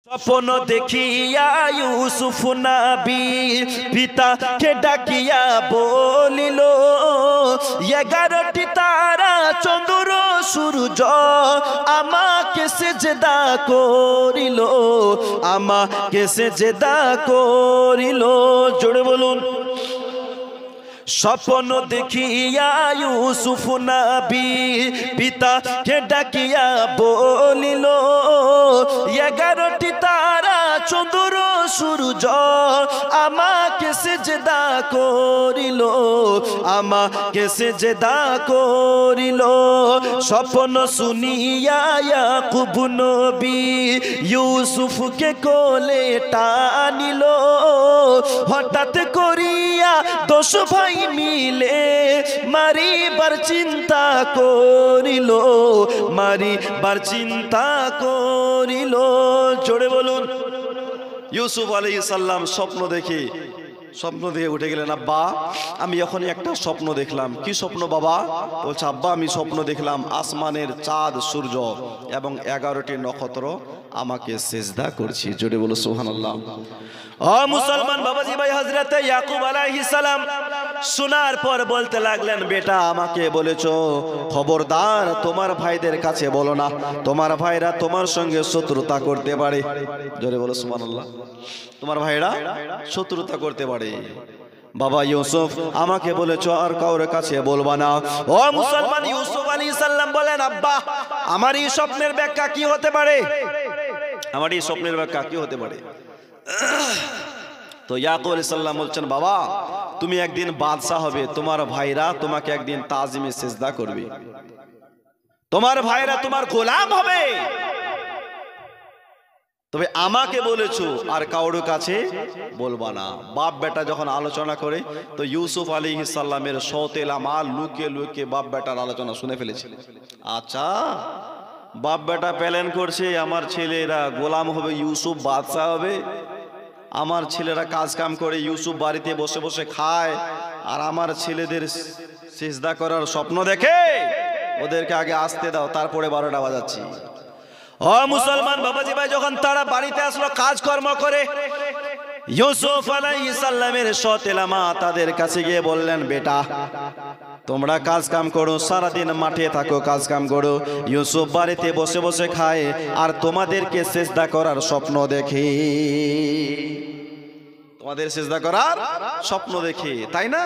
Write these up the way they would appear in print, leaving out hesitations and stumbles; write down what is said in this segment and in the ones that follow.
স্বপ্ন দেখিয়া ইউসুফ নবী পিতাকে ডাকিয়া বলিল, 11টি তারা চন্দ্র সূর্য আমাকে সেজদা করিল, আমাকে সেজদা করিল। জোরে বলুন। স্বপ্ন দেখিয়া ইউসুফ নবী পিতাকে ডাকিয়া বলিল, 11টি তারা চন্দ্র সূর্য আমাকে সেজদা করিল, আমাকে সেজদা করিল। স্বপ্ন শুনিয়া ইয়াকুব নবী ইউসুফকে কোলে টানিল, হঠাৎ করিয়া 10 ভাই মিলে মারিবার চিন্তা করিল, মারিবার চিন্তা করিল। জোরে বলুন। ইউসুফ আলাইহিস সালাম স্বপ্ন দেখে উঠে গেলেন, আব্বা আমি এখনই একটা স্বপ্ন দেখলাম। কি স্বপ্ন বাবা? বলছে, আব্বা আমি স্বপ্ন দেখলাম আসমানের চাঁদ সূর্য এবং 11টি নক্ষত্র আমাকে সেজদা করছে। জোরে বলো সুবহানাল্লাহ। ও মুসলমান বাবাজি ভাই, হযরত ইয়াকুব আলাইহিস সালাম শোনার পর বলতে লাগলেন, বেটা আমাকে বলেছো, খবরদার তোমার ভাইদের কাছে বলো না, তোমার ভাইরা তোমার সঙ্গে শত্রুতা করতে পারে। জোরে বলো সুবহানাল্লাহ। তোমার ভাইরা শত্রুতা করতে পারে। বাবা ইউসুফ আমাকে বলেছো আর কারোর কাছে বলবা না। ও মুসলমান, ইউসুফ আলাইহিস সালাম বলেন, আব্বা আমার এই স্বপ্নের ব্যাখ্যা কি হতে পারে? আমার এই স্বপ্নের ব্যাখ্যা কি হতে পারে? তো ইয়াকুব আলাইহিস সালাম বলছেন, বাবা তুমি একদিন বাদশা হবে, তোমার ভাইরা তোমাকে একদিন তাজিমে সিজদা করবে, তোমার ভাইরা তোমার গোলাম হবে। তবে আমাকে বলেছো আর কারোর কাছে বলবা না। বাপ বেটা যখন আলোচনা করে তো ইউসুফ আলাইহিস সালামের সওতেল আমাল লুকিয়ে লুকিয়ে বাপ বেটার আলোচনা শুনে ফেলেছে। আচ্ছা বাপ বেটা প্ল্যান করছে আমার ছেলেরা গোলাম হবে, ইউসুফ বাদশা হবে, আমার ছেলেরা কাজ কাম করে, ইউসুফ বাড়িতে বসে বসে খায়, আর আমার ছেলেদের সিজদা করার স্বপ্ন দেখে। ওদেরকে আগে আসতে দাও, তারপরে 12টা বাজাচ্ছি। ও মুসলমান বাবাজি ভাই, যখন তারা বাড়িতে আসলো কাজকর্ম করে, ইউসুফ আলাইহিস সালামের সওতেলামা তাদের কাছে গিয়ে বললেন, বেটা তোমরা কাজ কাম করো, সারাদিন মাঠে থাকো, কাজ কাম করো, ইউসুফ বাড়িতে বসে বসে খায় আর তোমাদেরকে সিজদা করার স্বপ্ন দেখে, তোমাদের সিজদা করার স্বপ্ন দেখে, তাই না?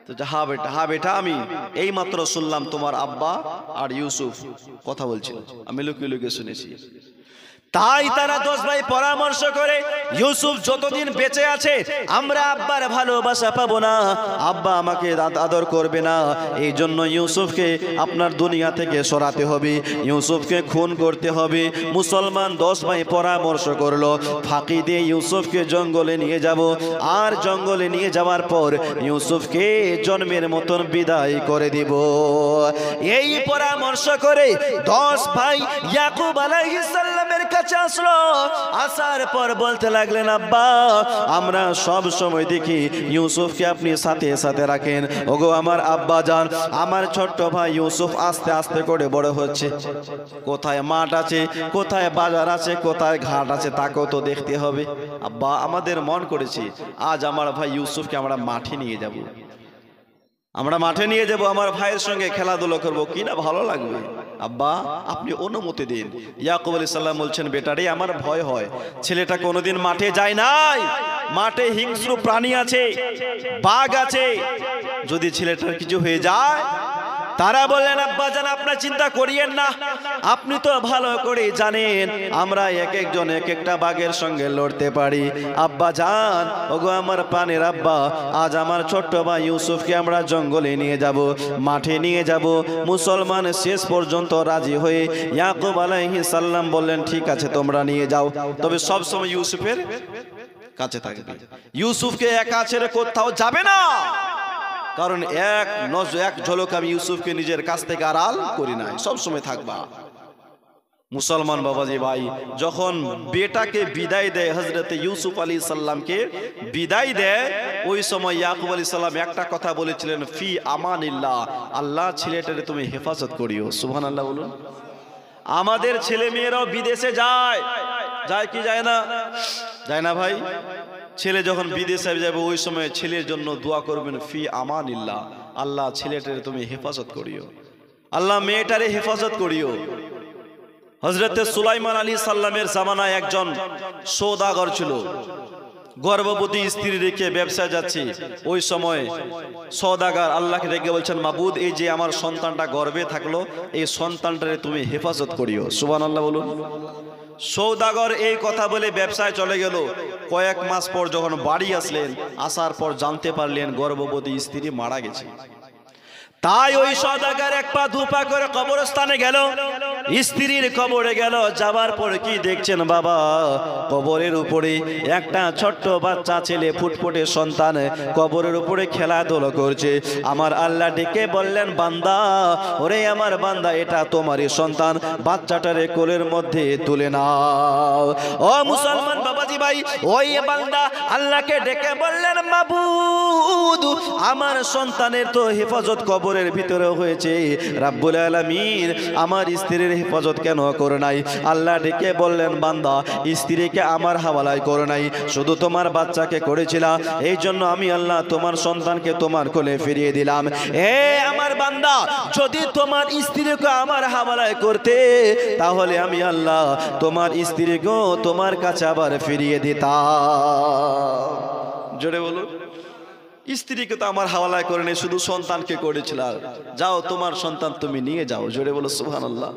তো হ্যাঁ বেটা আমি এই মাত্র শুনলাম তোমার আব্বা আর ইউসুফ কথা বলছিল, আমি লুকিয়ে লুকিয়ে শুনেছি। তাই তারা 10 ভাই পরামর্শ করে, ইউসুফ যতদিন বেঁচে আছে আমরা আব্বার ভালোবাসা পাবো না, আব্বা আমাকে আদর করবে না, এই জন্য ইউসুফকে আপনার দুনিয়া থেকে সরাতে হবে, ইউসুফকে খুন করতে হবে। মুসলমান 10 ভাই পরামর্শ করলো, ফাঁকি দিয়ে ইউসুফকে জঙ্গলে নিয়ে যাব, আর জঙ্গলে নিয়ে যাওয়ার পর ইউসুফকে জন্মের মতন বিদায় করে দিব। এই পরামর্শ করে 10 ভাই ইয়াকুব আলাইহিস সালামের কাছে আসলো। আসার পর বলতে লাগলেন, আব্বা আমরা সব সময় দেখি ইউসুফকে আপনি সাথে সাথে রাখেন, ওগো আমার আব্বা জান, আমার ছোট্ট ভাই ইউসুফ আস্তে আস্তে করে বড় হচ্ছে, কোথায় মাঠ আছে, কোথায় বাজার আছে, কোথায় ঘাট আছে তাকেও তো দেখতে হবে। আব্বা আমাদের মন করেছে আজ আমার ভাই ইউসুফকে আমরা মাঠে নিয়ে যাব, আমরা মাঠে নিয়ে যাব, আমার ভাইয়ের সঙ্গে খেলাধুলা করবো, কিনা ভালো লাগবে। আব্বা আপনি অনুমতি দিন। ইয়াকুব আলাইহিস সালাম বলছেন, বেটারে আমার ভয় হয়, ছেলেটা কোনোদিন মাঠে যায় নাই, মাঠে হিংস্র প্রাণী আছে, বাঘ আছে, যদি ছেলেটার কিছু হয়ে যায়। তারা বললেন, আব্বা জান আপনার চিন্তা করিয়েন না, আপনি তো ভালো করে জানেন আমরা এক একজন এক একটা বাঘের সঙ্গে লড়তে পারি। আব্বা জান, ওগো আমার প্রাণের আব্বা, আজ আমার ছোট্ট ভাই ইউসুফকে আমরা জঙ্গলে নিয়ে যাব, মাঠে নিয়ে যাব। মুসলমান শেষ পর্যন্ত রাজি হয়ে ইয়াকুব আলাইহিস সালাম বললেন, ঠিক আছে তোমরা নিয়ে যাও, তবে সব সময় ইউসুফের কাছে থাকবে, ইউসুফকে একা ছেড়ে কোথাও যাবে না, কারণ এক ঝলক আমি ইউসুফকে নিজের কাছ থেকে আড়াল করি নাই, সব সময় থাকবা। মুসলমান বাবাজি ভাই, যখন বেটাকে বিদায় দেয়, হযরত ইউসুফ আলাইহিস সালামকে বিদায় দেয়, ওই সময় ইয়াকুব আলাইহিস সালাম একটা কথা বলেছিলেন, ফি আমানিল্লাহ, আল্লাহ ছেলেটারে তুমি হেফাজত করিও। সুবহানাল্লাহ বলুন। আমাদের ছেলে মেয়েরাও বিদেশে যায়, যায় কি যায় না? যায় না ভাই। ছেলে যখন বিদেশে যাবে ওই সময় ছেলের জন্য দোয়া করবেন, ফি আমানিল্লাহ, আল্লাহ ছেলেটারে তুমি হেফাজত করিও, আল্লাহ মেয়েটারে হেফাজত করিও। হযরতে সুলাইমান আলাইহিস সালামের জামানায় একজন সওদাগর ছিল, গর্ভবতী স্ত্রী রেখে ব্যবসায় যাচ্ছে। ওই সময় সওদাগর আল্লাহকে ডেকে বলছেন, মাবুদ এই যে আমার সন্তানটা গর্ভে থাকলো, এই সন্তানটারে তুমি হেফাজত করিও। সুবহানাল্লাহ বলুন। সওদাগর এই কথা বলে ব্যবসায় চলে গেল। কয়েক মাস পর যখন বাড়ি আসলেন, আসার পর জানতে পারলেন গর্ভবতী স্ত্রী মারা গেছে। তাই ওই সওদাগর এক পা দু পা করে কবরস্থানে গেল, স্ত্রীর কবরে গেল। যাবার পরে কি দেখছেন বাবা, কবরের উপরে একটা ছোট্ট বাচ্চা ছেলে, ফুটফুটে সন্তান কবরের উপরে খেলাধুলা করছে। আমার আল্লাহ ডেকে বললেন, বান্দা, ওরে আমার বান্দা, এটা তোমারই সন্তান, বাচ্চাটারে কোলের মধ্যে তুলে নাও। ও মুসলমান বাবাজি ভাই, ওই বান্দা আল্লাহকে ডেকে বললেন, মাবুদ আমার সন্তানের তো হেফাজত কবরের ভিতরে হয়েছে, রাব্বুল আলামিন আমার স্ত্রীর হেফাজত কেন করে নাই? আল্লাহ ডেকে বললেন, বান্দা স্ত্রীকে আমার হাওয়ালায় করে নাই, শুধু তোমার বাচ্চাকে করেছিলা, এই জন্য আমি আল্লাহ তোমার সন্তানকে তোমার কোলে ফিরিয়ে দিলাম। হে আমার বান্দা, যদি তোমার স্ত্রীকে আমার হাওয়ালায় করতে, তাহলে আমি আল্লাহ তোমার স্ত্রীকেও তোমার কাছে আবার ফিরিয়ে দিতাম। জোরে বলো। স্ত্রীকে তো আমার হাওয়ালায় করে নেই, শুধু সন্তানকে করেছিল। যাও তোমার সন্তান তুমি নিয়ে যাও। জোরে বলো সুবহানাল্লাহ।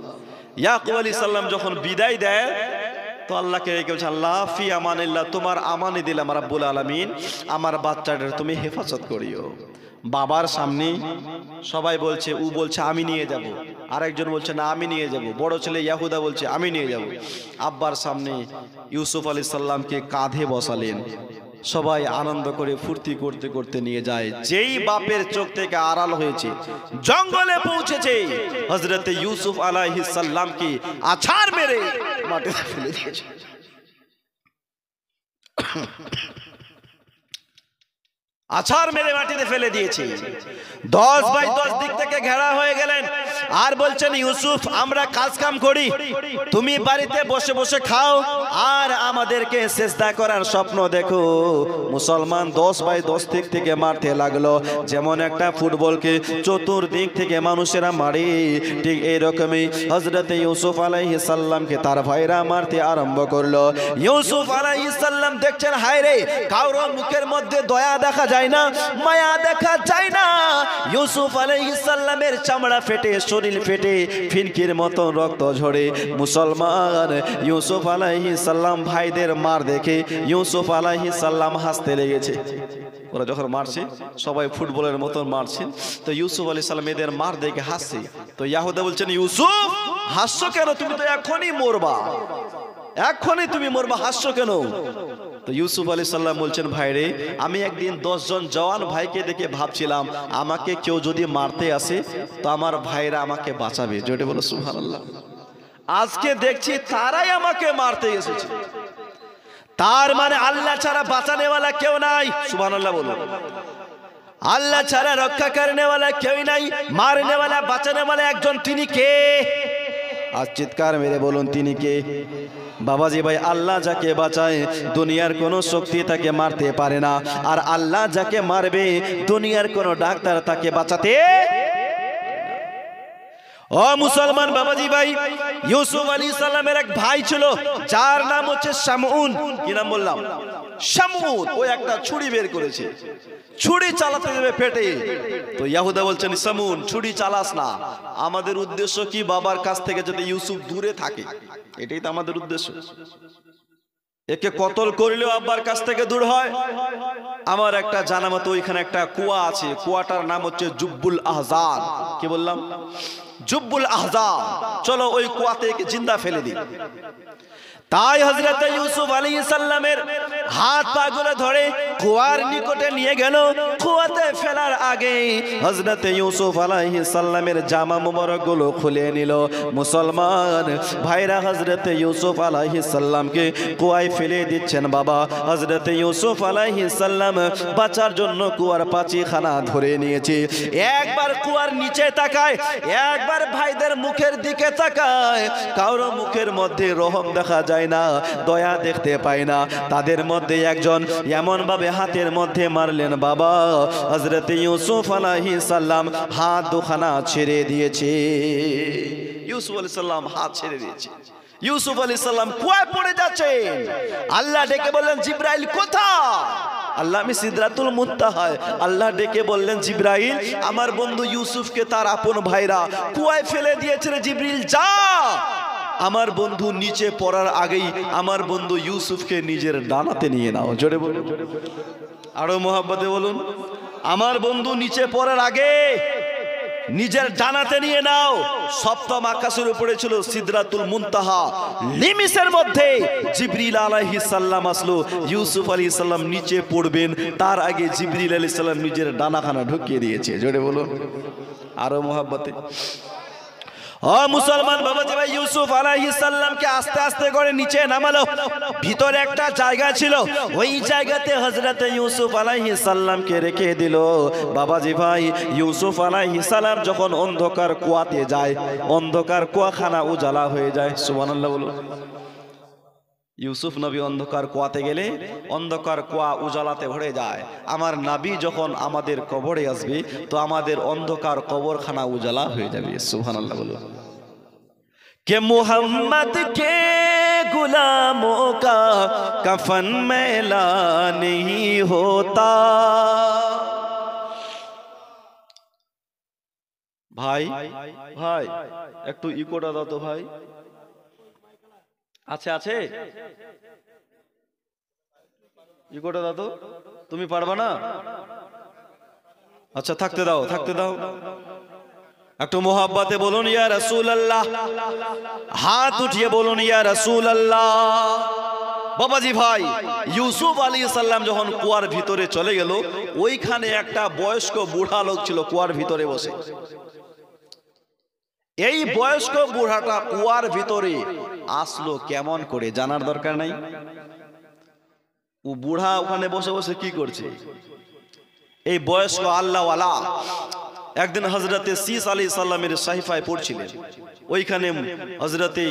ইয়াকুব আলাইহিস সালাম যখন বিদায় দেয়, তো আল্লাহকে রেখে বলছে, আল্লাহ ফি আমানিল্লাহ, তোমার আমানে দিলাম রাব্বুল আলামিন, আমার বাচ্চাটার তুমি হেফাজত করিও। বাবার সামনে সবাই বলছে, ও বলছে আমি নিয়ে যাব, আরেকজন বলছে না আমি নিয়ে যাব, বড় ছেলে ইয়াহুদা বলছে আমি নিয়ে যাব। আব্বার সামনে ইউসুফ আলাইহিস সালামকে কাঁধে বসালেন, সবাই আনন্দ করে ফুর্তি করতে করতে নিয়ে যায়। যেই বাপের চোখ থেকে আড়াল হয়েছে, জঙ্গলে পৌঁছেছে, হযরতে ইউসুফ আলাইহিস সালামকে আছাড় মেরে মাটিতে ফেলে দিয়েছে। আছাড় মেরে মাটিতে ফেলে দিয়েছে। 10 বাই 10 দিক থেকে ঘেরা হয়ে গেলেন, আর বলছেন, ইউসুফ আমরা কাজ কাম করি, তুমি বাড়িতে বসে বসে খাও আর আমাদেরকে সিজদা করার স্বপ্ন দেখো। মুসলমান 10 বাই 10 দিক থেকে মারতে লাগলো, যেমন একটা ফুটবলকে চতুর্দিক থেকে মানুষেরা মারে, ঠিক এইরকমই হযরতে ইউসুফ আলাইহিস সালামকে তার ভাইরা মারতে আরম্ভ করলো। ইউসুফ আলাইহিস সালাম দেখছেন, হায় রে, কারো মুখের মধ্যে দয়া দেখা যায় না, মায়া দেখা যায় না। ইউসুফ আলাইহিস সালামের চামড়া ফেটে, শরীর ফেটে, ফিনকির মতো রক্ত ঝরে। মুসলমান ইউসুফ আলাইহিস সালাম ভাইদের মার দেখে ইউসুফ আলাইহিস সালাম হাসতে লেগেছে। ওরা যখন মারছে, সবাই ফুটবলের মতন মারছে, তো ইউসুফ আলাইহিস সালাম এদের মার দেখে হাসছে। তো ইয়াহুদা বলছেন, ইউসুফ হাসছো কেন? তুমি তো এখনই মরবা, এখনই তুমি মরবা, হাসছো কেন? তো ইউসুফ আলাইহিস সালাম বলছেন, ভাইরে, আমি একদিন 10 জন জওয়ান ভাইকে দেখে ভাবছিলাম, আমাকে কেউ যদি মারতে আসে তো আমার ভাইরা আমাকে বাঁচাবে। জোরে বলো সুবহানাল্লাহ। আজকে দেখছি তারাই আমাকে মারতে এসেছে, তার মানে আল্লাহ ছাড়া বাঁচানেওয়ালা কেউ নাই। সুবহানাল্লাহ বলো। আল্লাহ ছাড়া রক্ষা করনেওয়ালা কেউ নাই, মারনেওয়ালা বাঁচানেওয়ালা একজন, তিনি কে? আজ চিৎকার মেরে বলুন, তিনি কে? বাবাজি ভাই, আল্লাহ যাকে বাঁচায় দুনিয়ার কোনো শক্তি তাকে মারতে পারে না, আর আল্লাহ যাকে মারবে দুনিয়ার কোনো ডাক্তার তাকে বাঁচাতে। ও মুসলমান বাবাজি ভাই, ইউসুফ আলাইহিস সালামের এক ভাই ছিল, যার নাম হচ্ছে শামউন। কি নাম বললাম? শামউন। ও একটা ছুরি বের করেছে, ছুরি চালাতে যাবে পেটে। তো ইয়াহুদা বলছেন, শামউন ছুরি চালাস না, আমাদের উদ্দেশ্য কি বাবার কাছ থেকে যাতে ইউসুফ দূরে থাকে, এটাই তো আমাদের উদ্দেশ্য। একে কতল করলেও আব্বার কাছ থেকে দূর হয়। আমার একটা জানা মতো ওইখানে একটা কুয়া আছে, কুয়াটার নাম হচ্ছে জুব্বুল আহজান। কি বললাম? জুব্বুল আহজান। চলো ওই কুয়াতে একে জিন্দা ফেলে দিই। তাই হযরত ইউসুফ আলাইহিস সালামের হাত পা গুলো ধরে কুয়ার নিকটে নিয়ে গেল। কুয়াতে ফেলার আগে হযরত ইউসুফ আলাইহিস সালামের জামা মুবারক গুলো খুলে নিল। মুসলমান ভাইরা হযরত ইউসুফ আলাইহিস সালামকে কুয়ায় ফেলে দিচ্ছেন। বাবা হযরত ইউসুফ আলাইহিস সালাম বাঁচার জন্য কুয়ার পাচিখানা ধরে নিয়েছে। একবার কুয়ার নিচে তাকায়, একবার ভাইদের মুখের দিকে তাকায়। কারো মুখের মধ্যে রহম দেখা যায় না, দয়া দেখতে পায় না। তাদের মধ্যে একজন এমন ভাবে হাতের মধ্যে মারলেন, বাবা হযরত ইউসুফ আলাইহিস সালাম হাত দুখানা ছেড়ে দিয়েছে। ইউসুফ আলাইহিস সালাম হাত ছেড়ে দিয়েছে। ইউসুফ আলাইহিস সালাম কুয়ায় পড়ে যাচ্ছে। আল্লাহ ডেকে বললেন, জিবরাইল কোথায়? আল্লাহ আমি সিদরাতুল মুনতাহায়। আল্লাহ ডেকে বললেন, জিবরাইল আমার বন্ধু ইউসুফকে তার আপন ভাইরা কুয়ায় ফেলে দিয়েছে রে জিবরিল, যা আমার বন্ধু নিচে পড়ার আগেই আমার বন্ধু ইউসুফকে নিজের ডানাতে নিয়ে নাও। জোরে বলুন, আরো মোহাব্বতে বলুন, আমার বন্ধু নিচে পড়ার আগে নিজের ডানাতে নিয়ে নাও। সপ্তম আকাশের উপরে ছিল সিদরাতুল মুনতাহা, লিমিসের মধ্যে জিবরিল আলাইহিস সালাম আসলো। ইউসুফ আলাইহিস সালাম নিচে পড়বেন তার আগে জিবরিল আলাইহিস সালাম নিজের ডানাখানা ঢুকিয়ে দিয়েছে। জোরে বলুন, আরো মোহাব্বতে। ও মুসলমান বাবাজি ভাই, ইউসুফ আলাইহিস সালামকে আস্তে আস্তে করে নিচে নামালো। ভিতরে একটা জায়গা ছিল, ওই জায়গাতে হযরত ইউসুফ আলাইহিস সালামকে রেখে দিল। বাবাজি ভাই, ইউসুফ আলাইহিস সালাম যখন অন্ধকার কুয়াতে যায়, অন্ধকার কুয়াখানা উজালা হয়ে যায়। সুবহানাল্লাহ বলুন। ইউসুফ নবী অন্ধকার কুয়াতে গেলে অন্ধকার কুয়া উজালাতে ভরে যায়। আমার নবী যখন আমাদের কবরে আসবে তো আমাদের অন্ধকার কবরখানা উজালা হয়ে যাবে। সুবহানাল্লাহ বলুন। কে মুহাম্মদ কে গুলামোं का कफन मैला नहीं होता। ভাই ভাই একটু ইকোটা দাও তো ভাই। আছে আছে, ইকোটা দাও তো। তুমি পারবা না? আচ্ছা থাকতে দাও, থাকতে দাও। একটু মোহাব্বতে বলুন ইয়া রাসূলুল্লাহ, হাত উঠিয়ে বলুন ইয়া রাসূলুল্লাহ। বাবাজি ভাই, ইউসুফ আলাইহিস সালাম যখন কুয়ার ভিতরে চলে গেল, ওইখানে একটা বয়স্ক বুড়া লোক ছিল কুয়ার ভিতরে বসে। এই বয়স্ক বুড়াটা কুয়ার ভিতরে আসলো কেমন করে জানার দরকার নাই? ও বুড়া ওখানে বসে বসে কি করছে? এই বয়স্ক আল্লাহওয়ালা একদিন হযরতে শীস আলাইহিস সালামের সাহিফায় পড়ছিলেন। ওইখানে হযরতে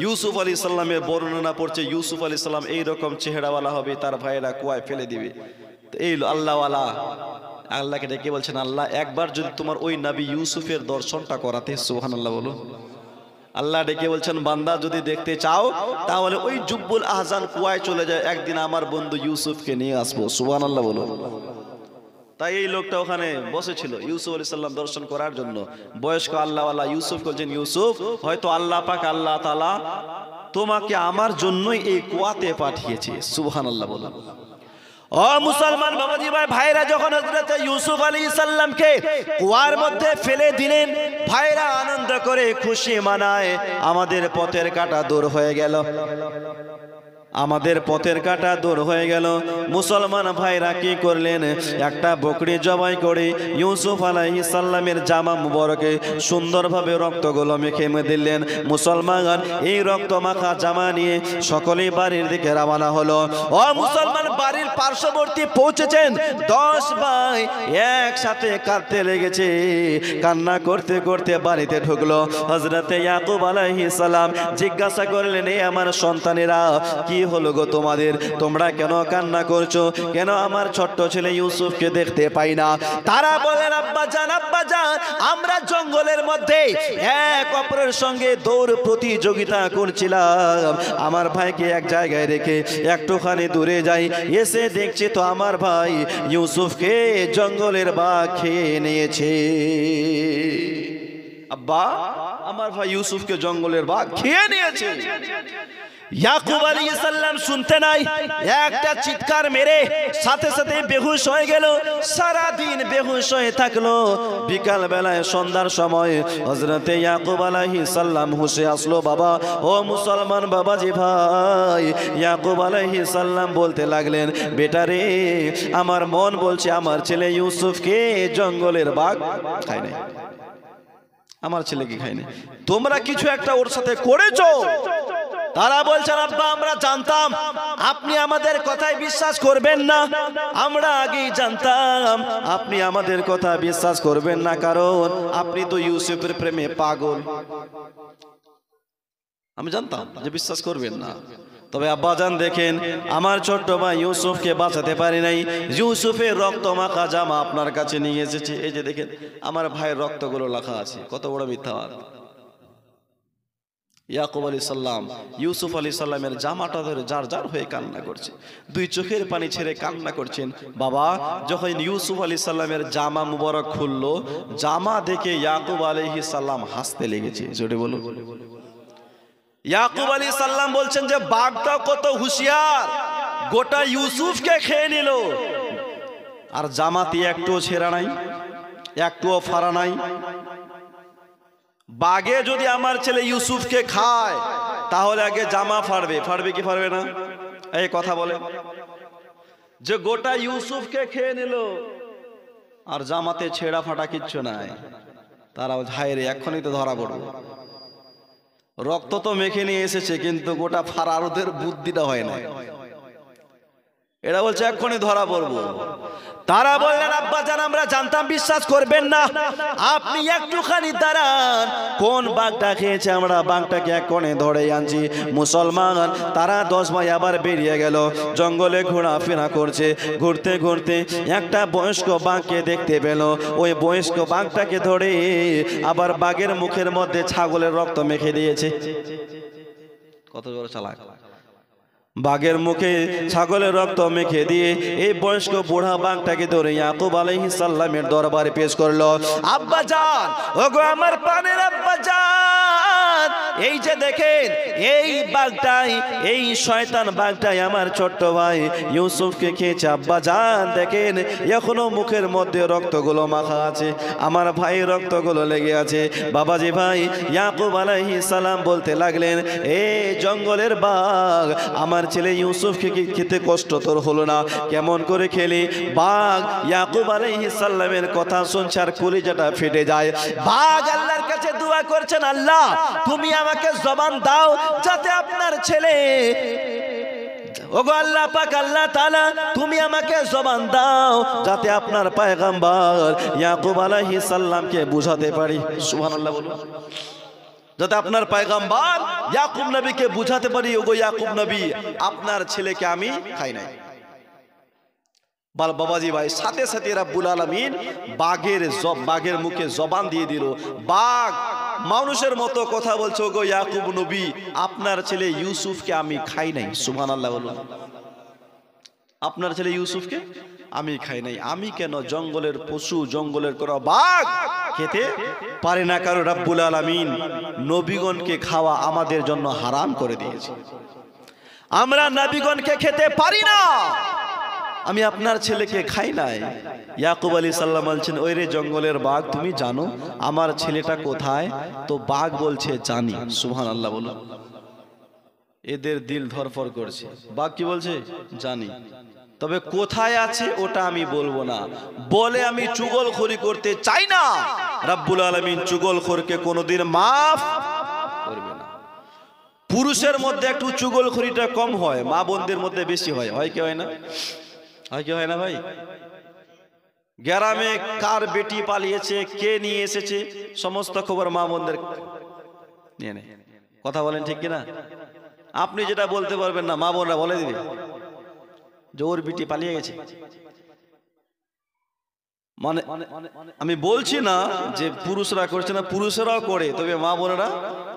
ইউসুফ আলাইহিস সালামের বর্ণনা পড়ছে, ইউসুফ আলাইহিস সালাম এইরকম চেহারাওয়ালা হবে, তার ভাইয়েরা কুয়ায় ফেলে দিবে। তো এই আল্লাহওয়ালা আল্লাহকে ডেকে বলছেন, আল্লাহ একবার যদি তোমার ওই নবী ইউসুফের দর্শনটা করাতে। সুবহানাল্লাহ বলো। আল্লাহ ডেকে বলছেন, বান্দা যদি দেখতে চাও তাহলে ওই জুব্বুল আহজান কুয়ায় চলে যায়, একদিন আমার বন্ধু ইউসুফকে নিয়ে আসবো। সুবহানাল্লাহ বলো। তাই এই লোকটা ওখানে বসেছিল ইউসুফ আলাইহিস সালাম দর্শন করার জন্য। বয়স্ক আল্লাহওয়ালা ইউসুফ বলছেন, ইউসুফ হয়তো আল্লাহ পাক আল্লাহ তাআলা তোমাকে আমার জন্যই এই কুয়াতে পাঠিয়েছে। সুবহানাল্লাহ বলো। ও মুসলমান বাবাজি ভাই, ভাইরা যখন হযরত ইউসুফ আলাইহিস সালামকে কুয়ার মধ্যে ফেলে দিলেন, ভাইরা আনন্দ করে খুশি মানায়, আমাদের পথের কাঁটা দূর হয়ে গেল, আমাদের পথের কাঁটা দূর হয়ে গেল। মুসলমান ভাইরা কি করলেন? একটা বকরি জবাই করে ইউসুফ আলাইহিস সালামের জামা মুবারকে সুন্দরভাবে রক্তগুলো মেখে দিলেন। মুসলমান এই রক্ত মাখা জামা নিয়ে সকলেই বাড়ির দিকে রওনা হলো। ও মুসলমান, বাড়ির পার্শ্ববর্তী পৌঁছেছেন। 10 ভাই একসাথে কাঁদতে লেগেছে। কান্না করতে করতে বাড়িতে ঢুকলো। হযরতে ইয়াকুব আলাইহিস সালাম জিজ্ঞাসা করলেন, এ আমার সন্তানেরা, কি হলো গো তোমাদের? তোমরা কেন কান্না করছো? কেন আমার ছোট্ট ছেলে ইউসুফকে দেখতে পাই না? তারা বলেন, আব্বা জান আমরা জঙ্গলের মধ্যে এক অপরের সঙ্গে দৌড় প্রতিযোগিতা করছিলাম। আমার ভাইকে এক জায়গায় রেখে একটুখানি দূরে যাই, এসে দেখছি তো আমার ভাই ইউসুফকে জঙ্গলের বাঘ খেয়ে নিয়েছে। আব্বা, আমার ভাই ইউসুফকে জঙ্গলের বাঘ খেয়ে নিয়েছে। ইয়াকুব আলাইহিস সালাম শুনতে নাই, একটা চিৎকার মেরে সাথে সাথে বেহুশ হয়ে গেল। সারা দিন বেহুশ হয়ে থাকলো। বিকাল বেলায় সন্ধ্যার সময় হযরতে ইয়াকুব আলাইহিস সালাম হুঁশে আসলো। বাবা, ও মুসলমান বাবাজি ভাই, ইয়াকুব আলাইহিস সালাম বলতে লাগলেন, বেটা রে, আমার মন বলছে আমার ছেলে ইউসুফকে জঙ্গলের বাঘ খায় নাই, আমার ছেলেকে খায়নি, তোমরা কিছু একটা ওর সাথে করেছো। তারা বলছেন, আব্বা আমরা জানতাম আপনি আমাদের কথায় বিশ্বাস করবেন না, আমরা আগেই জানতাম আপনি আমাদের কথা বিশ্বাস করবেন না, কারণ আপনি তো ইউসুফের প্রেমে পাগল। আমি জানতাম যে বিশ্বাস করবেন না। তবে আব্বাজান দেখেন, আমার ছোট্ট ভাই ইউসুফকে বাঁচাতে পারি নাই। ইউসুফের রক্ত মাখা জামা আপনার কাছে নিয়ে এসেছি। এই যে দেখেন আমার ভাইয়ের রক্তগুলো লেখা আছে। কত বড় মিথ্যাবাদ! ইয়াকুব আলাইহিস সালাম ইউসুফ আলাইহিস সালামের জামাটা ধরে জার জার হয়ে কান্না করছে, দুই চোখের পানি ছেড়ে কান্না করছেন। বাবা, যখন ইউসুফ আলাইহিস সালামের জামা মুবারক খুললো, জামা দেখে ইয়াকুব আলাইহিস সালাম হাসতে লেগেছে। জোরে বলুন। ইয়াকুব আলাইহিস সালাম বলছেন যে বাঘটা কত হুঁশিয়ার, গোটা ইউসুফকে খেয়ে নিল, আর জামাতে একটুও ছেঁড়া নাই, একটুও ফাড়া নাই। বাঘে যদি আমার ছেলে ইউসুফকে খায় তাহলে আগে জামা ফাড়বে, ফাড়বে কি ফাড়বে না? এই কথা বলে যে গোটা ইউসুফকে খেয়ে নিল আর জামাতে ছেঁড়া ফাটা কিচ্ছু নাই। তারা হায়রে এখনই তো ধরা পড়বে, রক্ত তো মেখে নিয়ে এসেছে কিন্তু গোটা ফাড়ার ওদের বুদ্ধিটা হয় না। এরা বলছে এক্ষুনি ধরা পড়বো। তারা বললেন, আব্বা জান আমরা জানতাম বিশ্বাস করবেন না, আপনি একটুখানি দাঁড়ান, কোন বাঘটা খেয়েছে আমরা বাঘটাকে এক কোণে ধরে আনছি। মুসলমান তারা 10 ভাই আবার বেরিয়ে গেল, জঙ্গলে ঘোরাফেরা করছে। ঘুরতে ঘুরতে একটা বয়স্ক বাঘকে দেখতে পেল। ওই বয়স্ক বাঘটাকে ধরে আবার বাঘের মুখের মধ্যে ছাগলের রক্ত মেখে দিয়েছে। কত বড় চালাক! বাঘের মুখে ছাগলের রক্ত মেখে দিয়ে এই বয়স্ক বুড়া বাঘটাকে ধরে ইয়াকুব আলাইহিস সালামের দরবারে পেশ করলো। আব্বা জান, ওগো আমার প্রাণের আব্বা জান, এই যে দেখেন এই বাঘটাই, এই শয়তান বাঘটাই আমার ছোট্ট ভাই ইউসুফকে খেয়েছে। আব্বা জান দেখেন এখনো মুখের মধ্যে রক্তগুলো মাখা আছে, আমার ভাই রক্তগুলো লেগে আছে। বাবাজি ভাই ইয়াকুব আলাইহিস সালাম বলতে লাগলেন, এই জঙ্গলের বাঘ, আমার ছেলে ইউসুফকে খেতে কষ্ট তোর হলো না? কেমন করে খেলি? বাঘ ইয়াকুব আলাইহিস সালামের কথা শুনছে আর কলিজাটা ফেটে যায়। বাঘ আল্লাহর কাছে দোয়া করছেন, আল্লাহ তুমি আমাকে জবান দাও যাতে আপনার ছেলে, ওগো আল্লাহ পাক আল্লাহ তাআলা তুমি আমাকে জবান দাও যাতে আপনার পয়গম্বর ইয়াকুব আলাইহিস সালামকে বুঝাতে পারি। সুবহানাল্লাহ বলুন। যাতে আপনার পয়গম্বর ইয়াকুব নবীকে বুঝাতে পারি, ওগো ইয়াকুব নবী আপনার ছেলেকে আমি খাই নাই। বাবাজি ভাই সাথে সাথে রাব্বুল আলামিন বাঘের মুখে জবান দিয়ে দিল। বাঘ মানুষের মতো কথা বলছে, ওগো ইয়াকুব নবী আপনার ছেলে ইউসুফকে আমি খাই নাই। সুবহানাল্লাহ বলুন। আপনার ছেলে ইউসুফকে আমি খাই নাই। আমি কেন? জঙ্গলের পশু, জঙ্গলের কোন বাঘ খেতে পারে না, কারণ রাব্বুল আলামিন নবীগণকে খাওয়া আমাদের জন্য হারাম করে দিয়েছে। আমরা নবীগণকে খেতে পারি না, আমি আপনার ছেলেকে খাই নাই। ইয়াকুব আলাইহিস সালাম বলছেন, ওই রে জঙ্গলের বাঘ, তুমি জানো আমার ছেলেটা কোথায়? তো বাঘ বলছে জানি। সুবহানাল্লাহ বলুন। এদের দিল ধরফর করছে। বাঘ কি বলছে? জানি, তবে কোথায় আছে ওটা আমি বলবো না, বলে আমি চুগলখড়ি করতে চাই না। রাব্বুল আলামিন চুগলখড়কে কোনোদিন মাফ করবে না। পুরুষের মধ্যে একটু চুগলখড়িটা কম হয়, মা বোনদের মধ্যে বেশি হয়। হয় কি হয় না? হয় কি হয় না ভাই? গ্রামে কার বেটি পালিয়েছে, কে নিয়ে এসেছে, সমস্ত খবর মা বোনদের নিয়ে নেয়। কথা বলেন ঠিক কিনা? আপনি যেটা বলতে পারবেন না, মা বোনরা বলে দিবে যে ওর বেটি পালিয়ে গেছে। মানে আমি বলছি না যে পুরুষরা করছে না, পুরুষরাও করে, তবে মা বোনেরা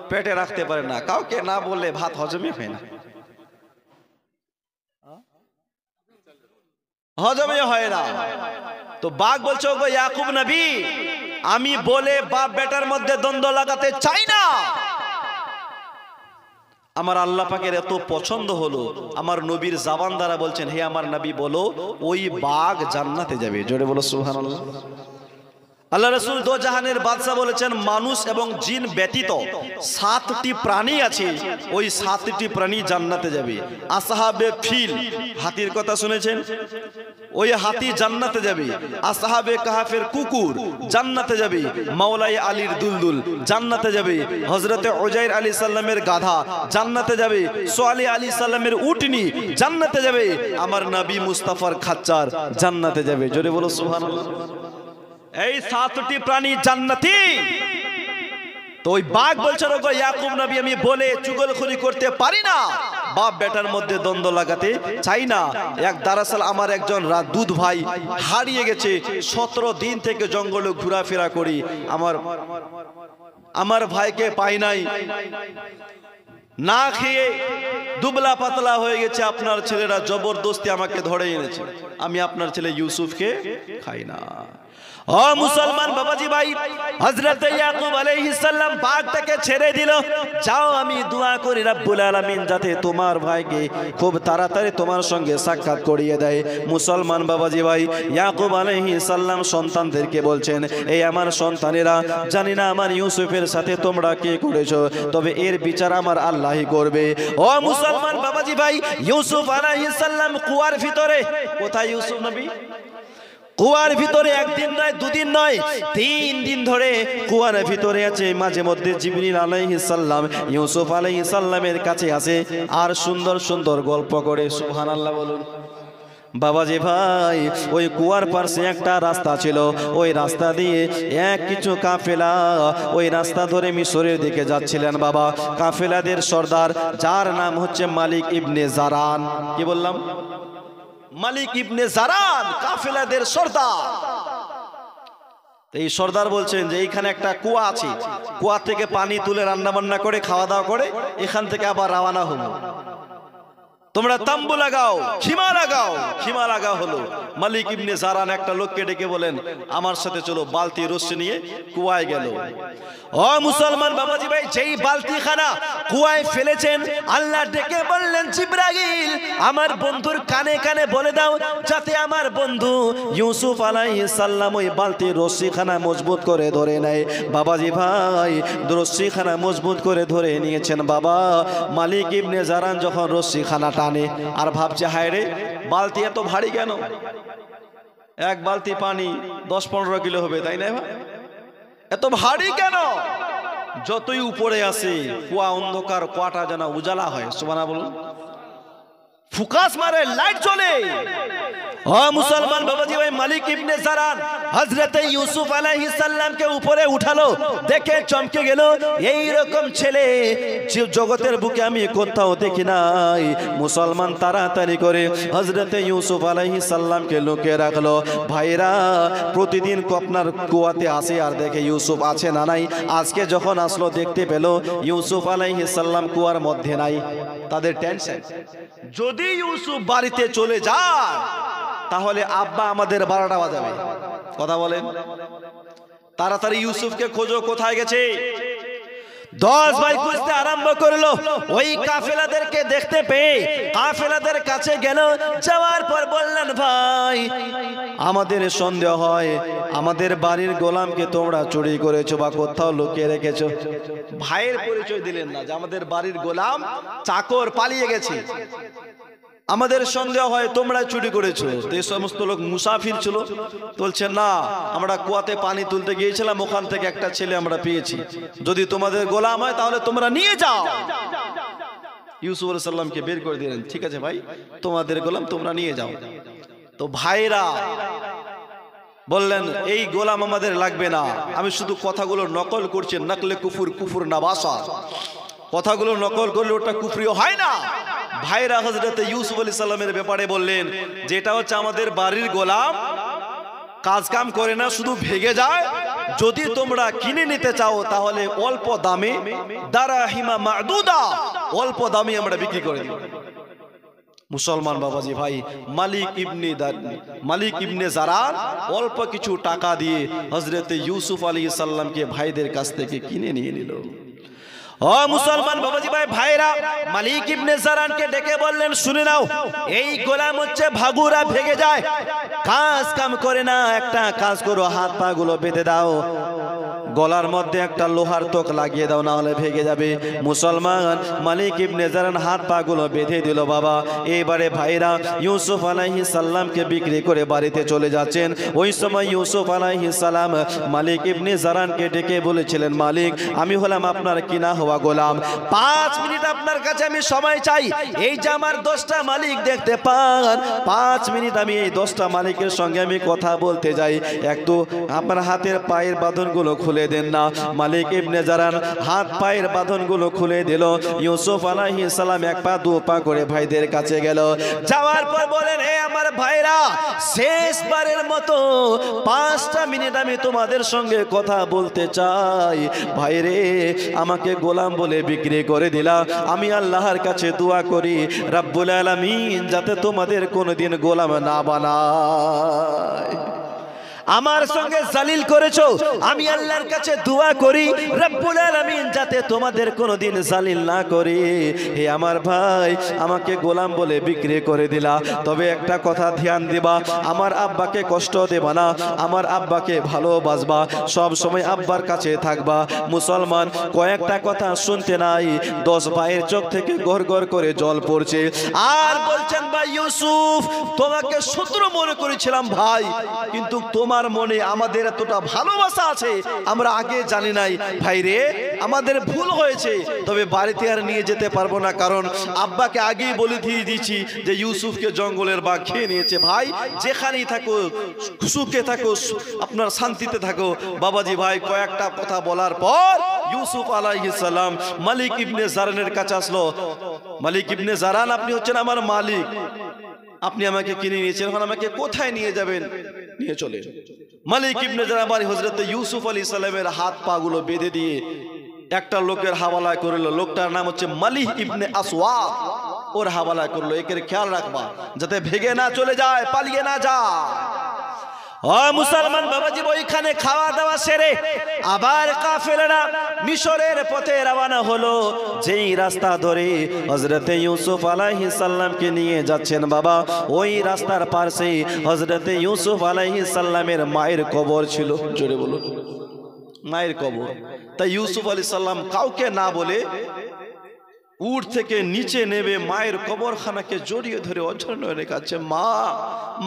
পেটে রাখতে পারে না। কাউকে না বললে ভাত হজমই হয় না, হজমই হয় না। তো বাঘ বলছে, ওগো ইয়াকুব নবী আমি বলে বাপ বেটার মধ্যে দ্বন্দ্ব লাগাতে চাই না, আমার আল্লাহ পাকের এত পছন্দ হলো, আমার নবীর জবান দ্বারা বলছেন, হে আমার নবী বলো ওই বাঘ জান্নাতে যাবে। জোরে বলো সুবহানাল্লাহ। আল্লাহ রাসূল দো জাহানের বাদশা বলেছেন, মানুষ এবং জিন ব্যতীত 7টি প্রাণী আছে, ওই 7টি প্রাণী জান্নাতে যাবে। আসহাবে ফিল, হাতির কথা শুনেছেন? ওই হাতি জান্নাতে যাবে। আসহাবে কাহাফের কুকুর জান্নাতে যাবে। মাওলাই আলীর দুলদুল জান্নাতে যাবে। হযরতে উজাইর আলী সাল্লামের গাধা জান্নাতে যাবে। সোয়ালি আলী সাল্লামের উটনি জান্নাতে যাবে। আমার নবী মুস্তাফার খাচ্চার জান্নাতে যাবে। জোরে বলো সুবহানাল্লাহ। এই 7টি প্রাণী জান্নাতি। তো ওই বাঘ বলছে, ওগো ইয়াকুব নবী, আমি বলে চুগলখড়ি করতে পারি না, বাপ বেটার মধ্যে দ্বন্দ্ব লাগাতে চাই না। দরাসল আমার একজন দুধ ভাই হারিয়ে গেছে, 17 দিন থেকে জঙ্গলে ঘোরাফেরা করি, আমার ভাইকে পাই নাই, না খেয়ে দুবলা পাতলা হয়ে গেছে। আপনার ছেলেরা জবরদস্তি আমাকে ধরে এনেছে, আমি আপনার ছেলে ইউসুফকে খাই না। ও মুসলমান বাবাজি ভাই, হযরত ইয়াকুব আলাইহিস সালাম বাঘটাকে ছেড়ে দিল। যাও, আমি দোয়া করি রব্বুল আলামিন যাতে তোমার ভাইকে খুব তাড়াতাড়ি তোমার সঙ্গে সাক্ষাৎ করিয়ে দেয়। মুসলমান বাবাজি ভাই, ইয়াকুব আলাইহিস সালাম সন্তানদেরকে বলছেন, এই আমার সন্তানেরা, জানি না আমার ইউসুফের সাথে তোমরা কি করেছো, তবে এর বিচার আমার আল্লাহই করবে। ও মুসলমান বাবাজি ভাই, ইউসুফ আলাইহিস সালাম কুয়ার ভিতরে। কোথায় ইউসুফ নবী? কুয়ার ভিতরে, একদিন নয়, দুদিন নয়, 3 দিন ধরে কুয়ার ভিতরে আছে। মাঝে মধ্যে জিবরিল আলাইহিস সালাম ইউসুফ আলাইহিস সালামের কাছে আসে আর সুন্দর সুন্দর গল্প করে। সুবহানাল্লাহ বলুন। বাবাজি ভাই, ওই কুয়ার পাশে একটা রাস্তা ছিল, ওই রাস্তা দিয়ে কিছু কাফেলা ওই রাস্তা ধরে মিশরের দিকে যাচ্ছিলেন। বাবা, কাফেলাদের সর্দার, যার নাম হচ্ছে মালিক ইবনে জারান। কি বললাম? মালিক ইবনে জারান, কাফেলাদের সর্দার। এই সর্দার বলছেন যে এইখানে একটা কুয়া আছে, কুয়া থেকে পানি তুলে রান্না বান্না করে খাওয়া দাওয়া করে এখান থেকে আবার রওনা হবো, তোমরা তাম্বু লাগাও, খিমা লাগাও। খিমা লাগা হলো। মালিক ইবনে জারান একটা লোককে ডেকে বলেন, আমার সাথে চলো। বালতি রশ্মি নিয়ে কুয়ায় গেল। ও মুসলমান বাবাজি ভাই, যেই বালতিখানা কুয়ায় ফেলেছেন, আল্লাহ ডেকে বললেন, জিবরাইল আমার বন্ধুর কানে কানে বলে দাও যাতে আমার বন্ধু ইউসুফ আলাইহিস সালাম ওই বালতির রশ্মিখানা মজবুত করে ধরে নেয়। বাবাজি ভাই, রশ্মিখানা মজবুত করে ধরে নিয়েছেন। বাবা, মালিক ইবনে জারান যখন রশ্মিখানা টানে আর ভাবছে, হায় রে, বালতি এত ভারী কেন? এক বালতি পানি 10-15 কিলো হবে, তাই না? এত ভারী কেন? যতই উপরে আসে কুয়া অন্ধকার, কুয়াটা যেন উজালা হয়। সুবহানাল্লাহ বলুন। ফুকাস মারে, লাইট জ্বলে। ও মুসলমান বাবাজি ভাই, মালিক ইবনে জারান হযরত ইউসুফ আলাইহিস সালামকে উপরে উঠালো, দেখে চমকে গেল। এই রকম ছেলে জগতের বুকে আমি কোথাও দেখি নাই। মুসলমান তাড়াতাড়ি করে হযরত ইউসুফ আলাইহিস সালামকে লুকিয়ে রাখলো। ভাইরা প্রতিদিন আপনার কুয়াতে আসে আর দেখে ইউসুফ আছে না নাই। আজকে যখন আসলো, দেখতে পেল ইউসুফ আলাইহিস সালাম কুয়ার মধ্যে নাই। তাদের টেনশন, যদি ইউসুফ বাড়িতে চলে যায় তাহলে আব্বা আমাদের 12টা বাজাবে। কথা বলেন, তাড়াতাড়ি ইউসুফকে খোঁজো, কোথায় গেছে? 10 ভাই খুঁজতে আরম্ভ করলো। ওই কাফেলাদেরকে দেখতে পেয়ে কাফেলাদের কাছে গেল। যাওয়ার পর বললেন, ভাই আমাদের সন্দেহ হয় আমাদের বাড়ির গোলামকে তোমরা চুরি করেছো বা কোথাও লুকিয়ে রেখেছো। ভাইয়ের পরিচয় দিলেন না যে আমাদের বাড়ির গোলাম চাকর পালিয়ে গেছে, আমাদের সন্দেহ হয় তোমরা চুরি করেছো। এই সমস্ত লোক মুসাফির ছিল, বলছে না, আমরা কুয়াতে পানি তুলতে গিয়েছিলাম, ওখান থেকে একটা ছেলে আমরা পেয়েছি, যদি তোমাদের গোলাম হয় তাহলে তোমরা নিয়ে যাও। ইউসুফ আলাইহিস সালামকে বের করে দিলেন, ঠিক আছে ভাই, তোমাদের গোলাম তোমরা নিয়ে যাও। তো ভাইরা বললেন, এই গোলাম আমাদের লাগবে না, আমি শুধু কথাগুলো নকল করছি, নকলে কুফুর, কুফুর নাবাসা, কথাগুলো নকল করলে ওটা কুফরিও হয় না। ভাইরা হযরত ইউসুফ আলাইহিস সালামের ব্যাপারে বললেন, যেটা হচ্ছে আমাদের বাড়ির গোলাম, কাজ কাম করে না, শুধু ভেগে যায়, যদি তোমরা কিনে নিতে চাও তাহলে অল্প দামে, দারাহিমা মাদুদা, অল্প দামে আমরা বিক্রি করে দেব। মুসলমান বাবাজি ভাই, মালিক ইবনে জারান অল্প কিছু টাকা দিয়ে হযরত ইউসুফ আলাইহিস সালামকে ভাইদের কাছ থেকে কিনে নিয়ে নিল। ও ও মুসলমান বাবাজি ভাই ভাইরা, মালিক ইবনে জারানকে ডেকে বললেন, শুনে নাও, এই গোলাম হচ্ছে ভাগুরা ভেগে যায়, কাজ কাম করে না, একটা কাজ করো, হাত পা গুলো বেঁধে দাও, গলার মধ্যে একটা লোহার তোক লাগিয়ে দাও, না হলে ভেগে যাবে। মুসলমান মালিক ইবনে জারান হাত পা গুলো বেঁধে দিল। বাবা এবারে ভাইরা ইউসুফ আলাইহিস সালামকে বিক্রি করে বাড়িতে চলে যাচ্ছেন। ওই সময় ইউসুফ আলাইহিস সালাম মালিক ইবনে জারানকে ডেকে বলেছিলেন, মালিক আমি হলাম আপনার কিনা হওয়া গোলাম, 5 মিনিট আপনার কাছে আমি সময় চাই। এই যে আমার 10টা মালিক দেখতে পান, 5 মিনিট আমি এই 10টা মালিকের সঙ্গে আমি কথা বলতে যাই, একটু আপনার হাতের পায়ের বাঁধনগুলো খুলে দেন না। মালিক ইবনে জারান হাত পায়ের বাঁধনগুলো খুলে দিল। ইউসুফ আলাইহিস সালাম এক পা দু পা করে ভাইদের কাছে গেল। যাওয়ার পর বলেন, হে আমার ভাইরা, শেষবারের মতো 5টা মিনিট আমি তোমাদের সঙ্গে কথা বলতে চাই। ভাইরে আমাকে গোলাম বলে বিক্রি করে দিলা, আমি আল্লাহর কাছে দোয়া করি রব্বুল আলামিন যাতে তোমাদের কোনোদিন গোলাম না বানায়। আমার সঙ্গে জালিল করেছো, আমি আল্লাহর কাছে দোয়া করি রব্বুল আলামিন যাতে তোমাদের কোনোদিন জালিল না করি। হে আমার ভাই, আমাকে গোলাম বলে বিক্রি করে দিলা, তবে একটা কথা ধ্যান দিবা, আমার আব্বাকে কষ্ট দেবা না, আমার আব্বাকে ভালোবাসবা, সব সময় আব্বার কাছে থাকবা। মুসলমান কয়েকটা কথা শুনতে নাই, 10 ভাইয়ের চোখ থেকে গড় গড় করে জল পড়ছে। আর বলছেন, ভাই ইউসুফ, তোমাকে শত্রু মনে করেছিলাম ভাই, কিন্তু তোমার মনে আমাদের এতটা ভালোবাসা আছে আমরা আগে জানি নাই। ভাই রে, আমাদের ভুল হয়েছে, তবে বাড়িতে আর নিয়ে যেতে পারবো না, কারণ আব্বাকে আগেই বলে দিয়ে দিয়েছি যে ইউসুফকে জঙ্গলের বাঘ খেয়ে নিয়েছে। ভাই যেখানেই থাকো, সুখে থাকো, আপনার শান্তিতে থাকো। বাবাজি ভাই কয়েকটা কথা বলার পর ইউসুফ আলাইহিস সালাম মালিক ইবনে জারানের কাছে আসলো। মালিক ইবনে জারান, আপনি হচ্ছেন আমার মালিক, আপনি আমাকে কিনে নিয়েছেন, এখন আমাকে কোথায় নিয়ে যাবেন? নিয়ে চলে। মালিক ইবনে জারান হযরত ইউসুফ আলাইহিস সালামের হাত পা গুলো বেঁধে দিয়ে একটা লোকের হাওয়ালায় করলো। লোকটার নাম হচ্ছে মালিক ইবনে আসওয়াদ, ওর হাওয়ালায় করলো। একের খেয়াল রাখবা যাতে ভেগে না চলে যায়, পালিয়ে না যায়। ও মুসলমান বাবাজি, ওইখানে খাওয়া দাওয়া সেরে আবার কাফেলারা মিশরের পথে রওনা হলো। যেই রাস্তা ধরে হযরতে ইউসুফ আলাইহিস সালামকে নিয়ে যাচ্ছেন, বাবা ওই রাস্তার পাশে হযরতে ইউসুফ আলাইহিস সালামের মায়ের কবর ছিল। জোরে বলুন, মায়ের কবর। তাই ইউসুফ আলাইহিস সালাম কাউকে না বলে উট থেকে নিচে নেমে মায়ের কবরখানাকে জড়িয়ে ধরে অঝর নয়নে কাঁদছে, মা,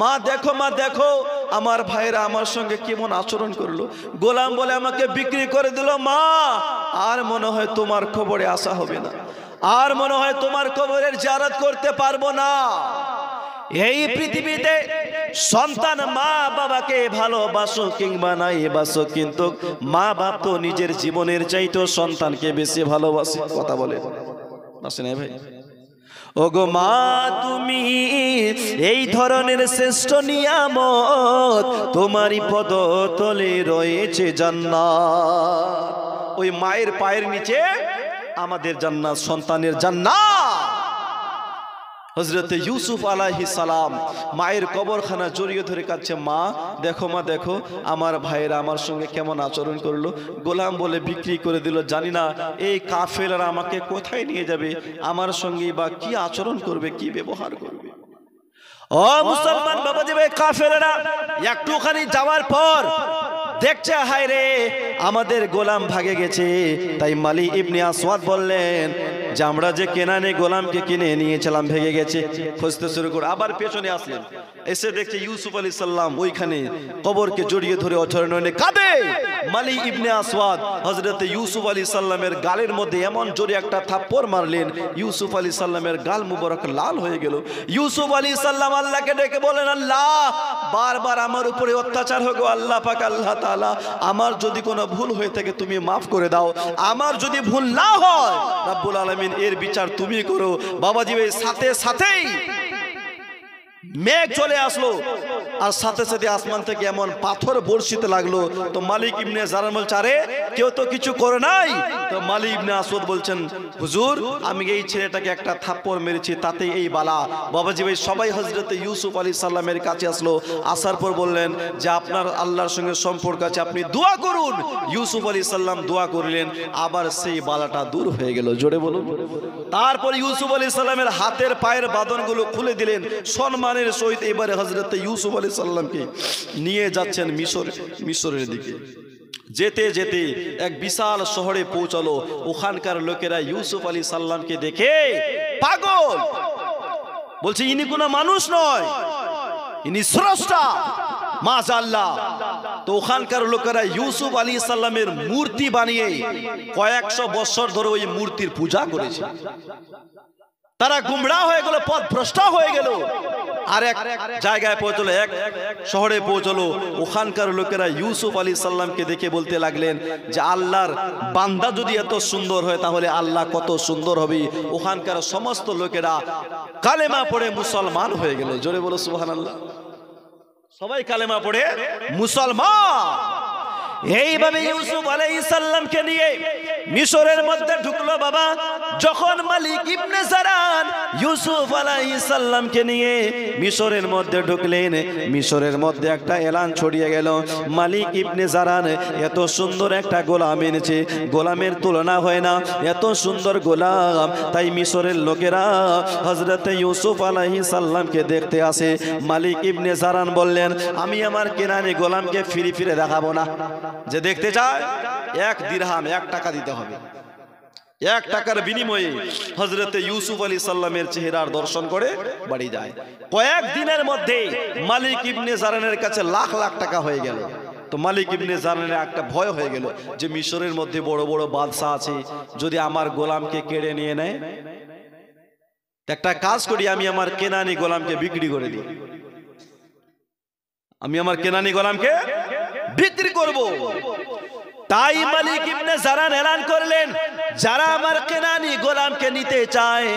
মা দেখো, মা দেখো, আমার ভাইরা আমার সঙ্গে কেমন আচরণ করলো, গোলাম বলে আমাকে বিক্রি করে দিল। মা, আর মনে হয় তোমার কবরে আসা হবে না, আর মনে হয় তোমার কবরের জিয়ারত করতে পারবো না। এই পৃথিবীতে সন্তান মা বাবাকে ভালোবাসো কিংবা নাই বাসো, কিন্তু মা বাপ তো নিজের জীবনের চাইতেও সন্তানকে বেশি ভালোবাসে। কথা বলে আসেন ভাই। ওগো মা, তুমি এই ধরনের শ্রেষ্ঠ নিয়ামত, তোমারই পদতলে রয়েছে জান্নাত। ওই মায়ের পায়ের নিচে আমাদের জান্নাত, সন্তানের জান্নাত। হযরতে ইউসুফ আলাইহিস সালাম মায়ের কবরখানা জড়িয়ে ধরে কাঁদছে, মা দেখো, মা দেখো, আমার ভাইয়েরা আমার সঙ্গে কেমন আচরণ করলো, গোলাম বলে বিক্রি করে দিল। জানি না এই কাফেররা আমাকে কোথায় নিয়ে যাবে, আমার সঙ্গে বা কি আচরণ করবে, কি ব্যবহার করবে। ও মুসলমান বাবাজি ভাই, কাফেররা একটুখানি যাওয়ার পর দেখছে, হায় রে আমাদের গোলাম ভাগে গেছে। তাই মালিক ইবনে আসওয়াদ বললেন যে আমরা যে কেনানে গোলামকে কিনে নিয়েছিলাম ভেগে গেছে। খুঁজতে শুরু করে আবার পেছনে আসলেন, এসে দেখছে ইউসুফ আলাইহিস সালাম ওইখানে কবরকে জড়িয়ে ধরে অঝর নয়নে কাঁদে। মালিক ইবনে আসওয়াদ হযরতে ইউসুফ আলাইহিস সালামের গালের মধ্যে এমন জোরে একটা থাপ্পড় মারলেন, ইউসুফ আলাইহিস সালামের গাল মুবারক লাল হয়ে গেল। ইউসুফ আলাইহিস সালাম আল্লাহকে ডেকে বলেন, আল্লাহ বারবার আমার উপরে অত্যাচার হোক, আল্লাহ পাক আল্লাহ তাআলা আমার যদি কোনো ভুল হয়ে থাকে তুমি মাফ করে দাও, আমার যদি ভুল না হয় রব্বুল আলামিন এর বিচার তুমি করো। বাবাজি ভাই সাথে সাথেই মেঘ চলে আসলো আর সাথে সাথে আসমান থেকে এমন পাথর বর্ষিতে লাগলো। তো মালিক ইবনে জারান বলছে, আরে কেউ তো কিছু করে নাই। তো মালিক ইবনে আসওয়াদ বলছেন, হুজুর আমি এই ছেলেটাকে একটা থাপ্পড় মেরেছি, তাতেই এই বালা। বাবাজি ভাই সবাই হযরত ইউসুফ আলাইহিস সালামের কাছে আসলো। আসার পর বললেন যে আপনার আল্লাহর সঙ্গে সম্পর্ক আছে, আপনি দোয়া করুন। ইউসুফ আলাইহিস সালাম দোয়া করলেন, আবার সেই বালাটা দূর হয়ে গেল। জোরে বলুন। তারপর ইউসুফ আলাইহিস সালামের হাতের পায়ের বাঁধনগুলো খুলে দিলেন। সম্মানের সহিত এবারে হযরত ইউসুফ আলাইহিস সালামকে নিয়ে যাচ্ছেন মিশরের দিকে। যেতে যেতে এক বিশাল শহরে পৌঁছালো। ওখানকার লোকেরা ইউসুফ আলাইহিস সালামকে দেখে পাগল, বলছে ইনি কোনো মানুষ নয়, ইনি স্রষ্টা, মাশাআল্লাহ। তো ওখানকার লোকেরা ইউসুফ আলাইহিস সালামের মূর্তি বানিয়ে কয়েকশো বছর ধরে ওই মূর্তির পূজা করেছে। তারা গুমরাহ হয়ে গেল, পথভ্রষ্ট হয়ে গেল। আর এক জায়গায় পৌঁছলো, এক শহরে পৌঁছলো। ওখানকার লোকেরা ইউসুফ আলাইহিস সালামকে দেখে বলতে লাগলেন যে আল্লাহর বান্দা যদি এত সুন্দর হয় তাহলে আল্লাহ কত সুন্দর হবে। ওখানকার সমস্ত লোকেরা কালেমা পড়ে মুসলমান হয়ে গেল। জোরে বলো সুবহানাল্লাহ। সবাই কালেমা পড়ে মুসলমান। এইভাবে ইউসুফ আলাইহিস সালামকে নিয়ে মিশরের মধ্যে ঢুকলো। বাবা যখন মালিক ইবনে জারান ইউসুফ আলাইহিস সালামকে নিয়ে মিশরের মধ্যে ঢুকলেন, মিশরের মধ্যে একটা এলান ছড়িয়ে গেল, মালিক ইবনে জারান এত সুন্দর একটা গোলাম এনেছে, গোলামের তুলনা হয় না, এত সুন্দর গোলাম। তাই মিশরের লোকেরা হযরত ইউসুফ আলাইহিস সালামকে দেখতে আসে। মালিক ইবনে জারান বললেন, আমি আমার কেনানি গোলামকে ফিরে ফিরে দেখাবো না। যে দেখতে চায় 1 দিরহাম, 1 টাকা দিতে হবে। 1 টাকার বিনিময়ে হযরত ইউসুফ আলাইহিস সালামের চেহারার দর্শন করে বাড়ি যায়। কয়েক দিনের মধ্যে মালিক ইবনে জারানের কাছে লাখ লাখ টাকা হয়ে গেল। তো মালিক ইবনে জারানের একটা ভয় হয়ে গেল যে মিশরের মধ্যে বড় বড় বাদশা আছে, যদি আমার গোলামকে কেড়ে নিয়ে নেয়, একটা কাজ করি, আমি আমার কেনানি গোলামকে বিক্রি করে দিই, আমি আমার কেনানি গোলামকে বিক্রি করব। তাই মালিক ইবনে জারান এলান করলেন, যারা আমার কেনানি গোলামকে নিতে চায়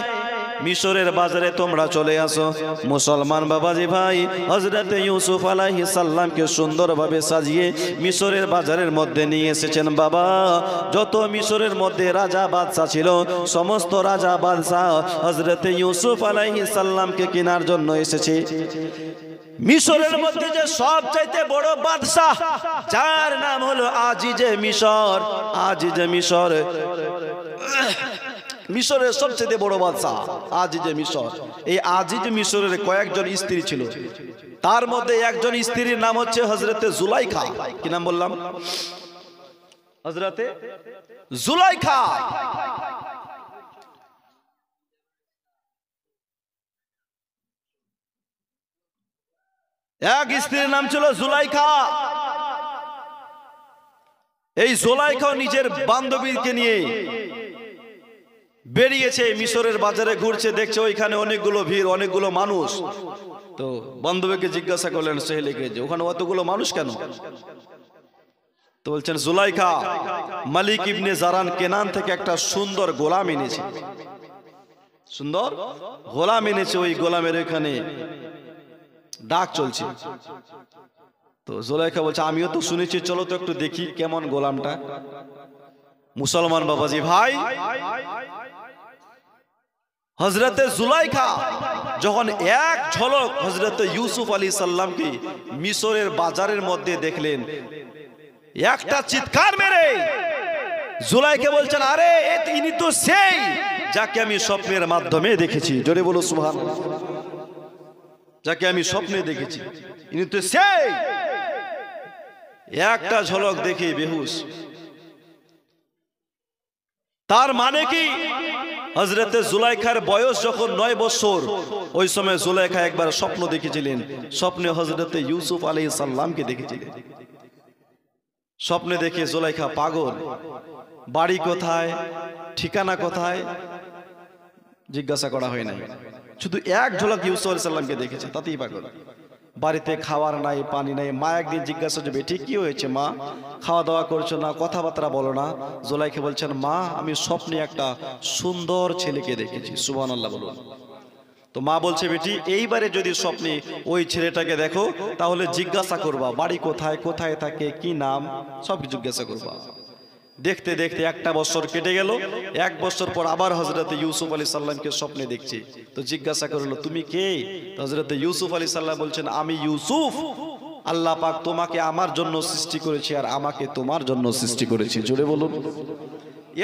মিশরের বাজারে তোমরা চলে আসো। মুসলমান বাবাজি ভাই হযরত ইউসুফ আলাইহিস সালামকে সুন্দরভাবে সাজিয়ে মিশরের বাজারের মধ্যে নিয়ে এসেছেন। বাবা যত মিশরের মধ্যে রাজা বাদশা ছিল, সমস্ত রাজা বাদশা হযরত ইউসুফ আলাইহিস সালামকে কেনার জন্য এসেছে। মিশরের মধ্যে যে সবচাইতে বড় বাদশা, যার নাম হলো আজিজে মিশর। আজিজে মিশর মিশরের সবচেয়ে বড় বাদশা আজিজে মিশর। এই আজিজে মিশরের কয়েকজন স্ত্রী ছিল, তার মধ্যে একজন স্ত্রীর নাম হচ্ছে হযরতে জুলাইখা। কি নাম বললাম? হযরতে জুলাইখা। এক স্ত্রীর নাম ছিল জুলাইখা। এই জুলাইখা নিজের বান্ধবীকে নিয়ে বেরিয়েছে, মিশরের বাজারে ঘুরছে, দেখছে ওইখানে অনেকগুলো ভিড়, অনেকগুলো মানুষ। তো বান্ধবীকে জিজ্ঞাসা করলেন সেহেলিকে যে ওখানে অতগুলো মানুষ কেন? তো বলছেন জুলাইখা, মালিক ইবনে জারান কেনান থেকে একটা সুন্দর গোলাম এনেছে, সুন্দর গোলাম এনেছে, ওই গোলামের ওইখানে ডাক চলছে। তো জুলাইখা বলছে আমিও তো শুনেছি, চলো তো একটু দেখি কেমন গোলামটা। মুসলমান বাবাজি ভাই হযরতে জুলাইখা যখন এক ঝলক হযরত ইউসুফ আলাইহিস সালামকে মিশরের বাজারের মধ্যে দেখলেন, একটা চিৎকার মেরে জুলাইখা বলছেন, আরে ইনি তো সেই যাকে আমি স্বপ্নের মাধ্যমে দেখেছি। জোরে বলো সুবহানাল্লাহ। যাকে আমি স্বপ্নে দেখেছি, ইনি তো সেই। একটা ঝলক দেখে বেহুশ। তার মানে কি হযরতে জুলাইখার বয়স যখন 9 বছর, ওই সময় জুলাইখা একবার স্বপ্ন দেখেছিলেন। স্বপ্নে হযরতে ইউসুফ আলাইহিস সালামকে দেখেছিলেন। স্বপ্নে দেখে জুলাইখা পাগল। বাড়ি কোথায়, ঠিকানা কোথায় জিজ্ঞাসা করা হয় নাই, শুধু এক ঝলক ইউসুফ আলাইহিস সালামকে দেখেছে, তাতেই পাগল। বাড়িতে খাবার নাই, পানি নাই। মা একদিন জিজ্ঞাসা করবে, ঠিক কি হয়েছে মা, খাওয়া দাওয়া করছো না, কথাবার্তা বলো না? জুলাইখা বলছেন, মা আমি স্বপ্নে একটা সুন্দর ছেলেকে দেখেছি। সুবহানাল্লাহ বলুন। তো তো মা বলছে বেটি এইবারে যদি স্বপ্নে ওই ছেলেটাকে দেখো তাহলে জিজ্ঞাসা করবা বাড়ি কোথায়, কোথায় থাকে, কি নাম, সব জিজ্ঞাসা করবা। দেখতে দেখতে 1 বছর কেটে গেল। 1 বছর পর আবার হযরত ইউসুফ আলাইহিস সালামকে স্বপ্নে দেখছে। তো জিজ্ঞাসা করলো তুমি কে? হযরত ইউসুফ আলাইহিস সালাম বলছেন আমি ইউসুফ, আল্লাহ পাক তোমাকে আমার জন্য সৃষ্টি করেছি আর আমাকে তোমার জন্য সৃষ্টি করেছি। জোরে বলুন।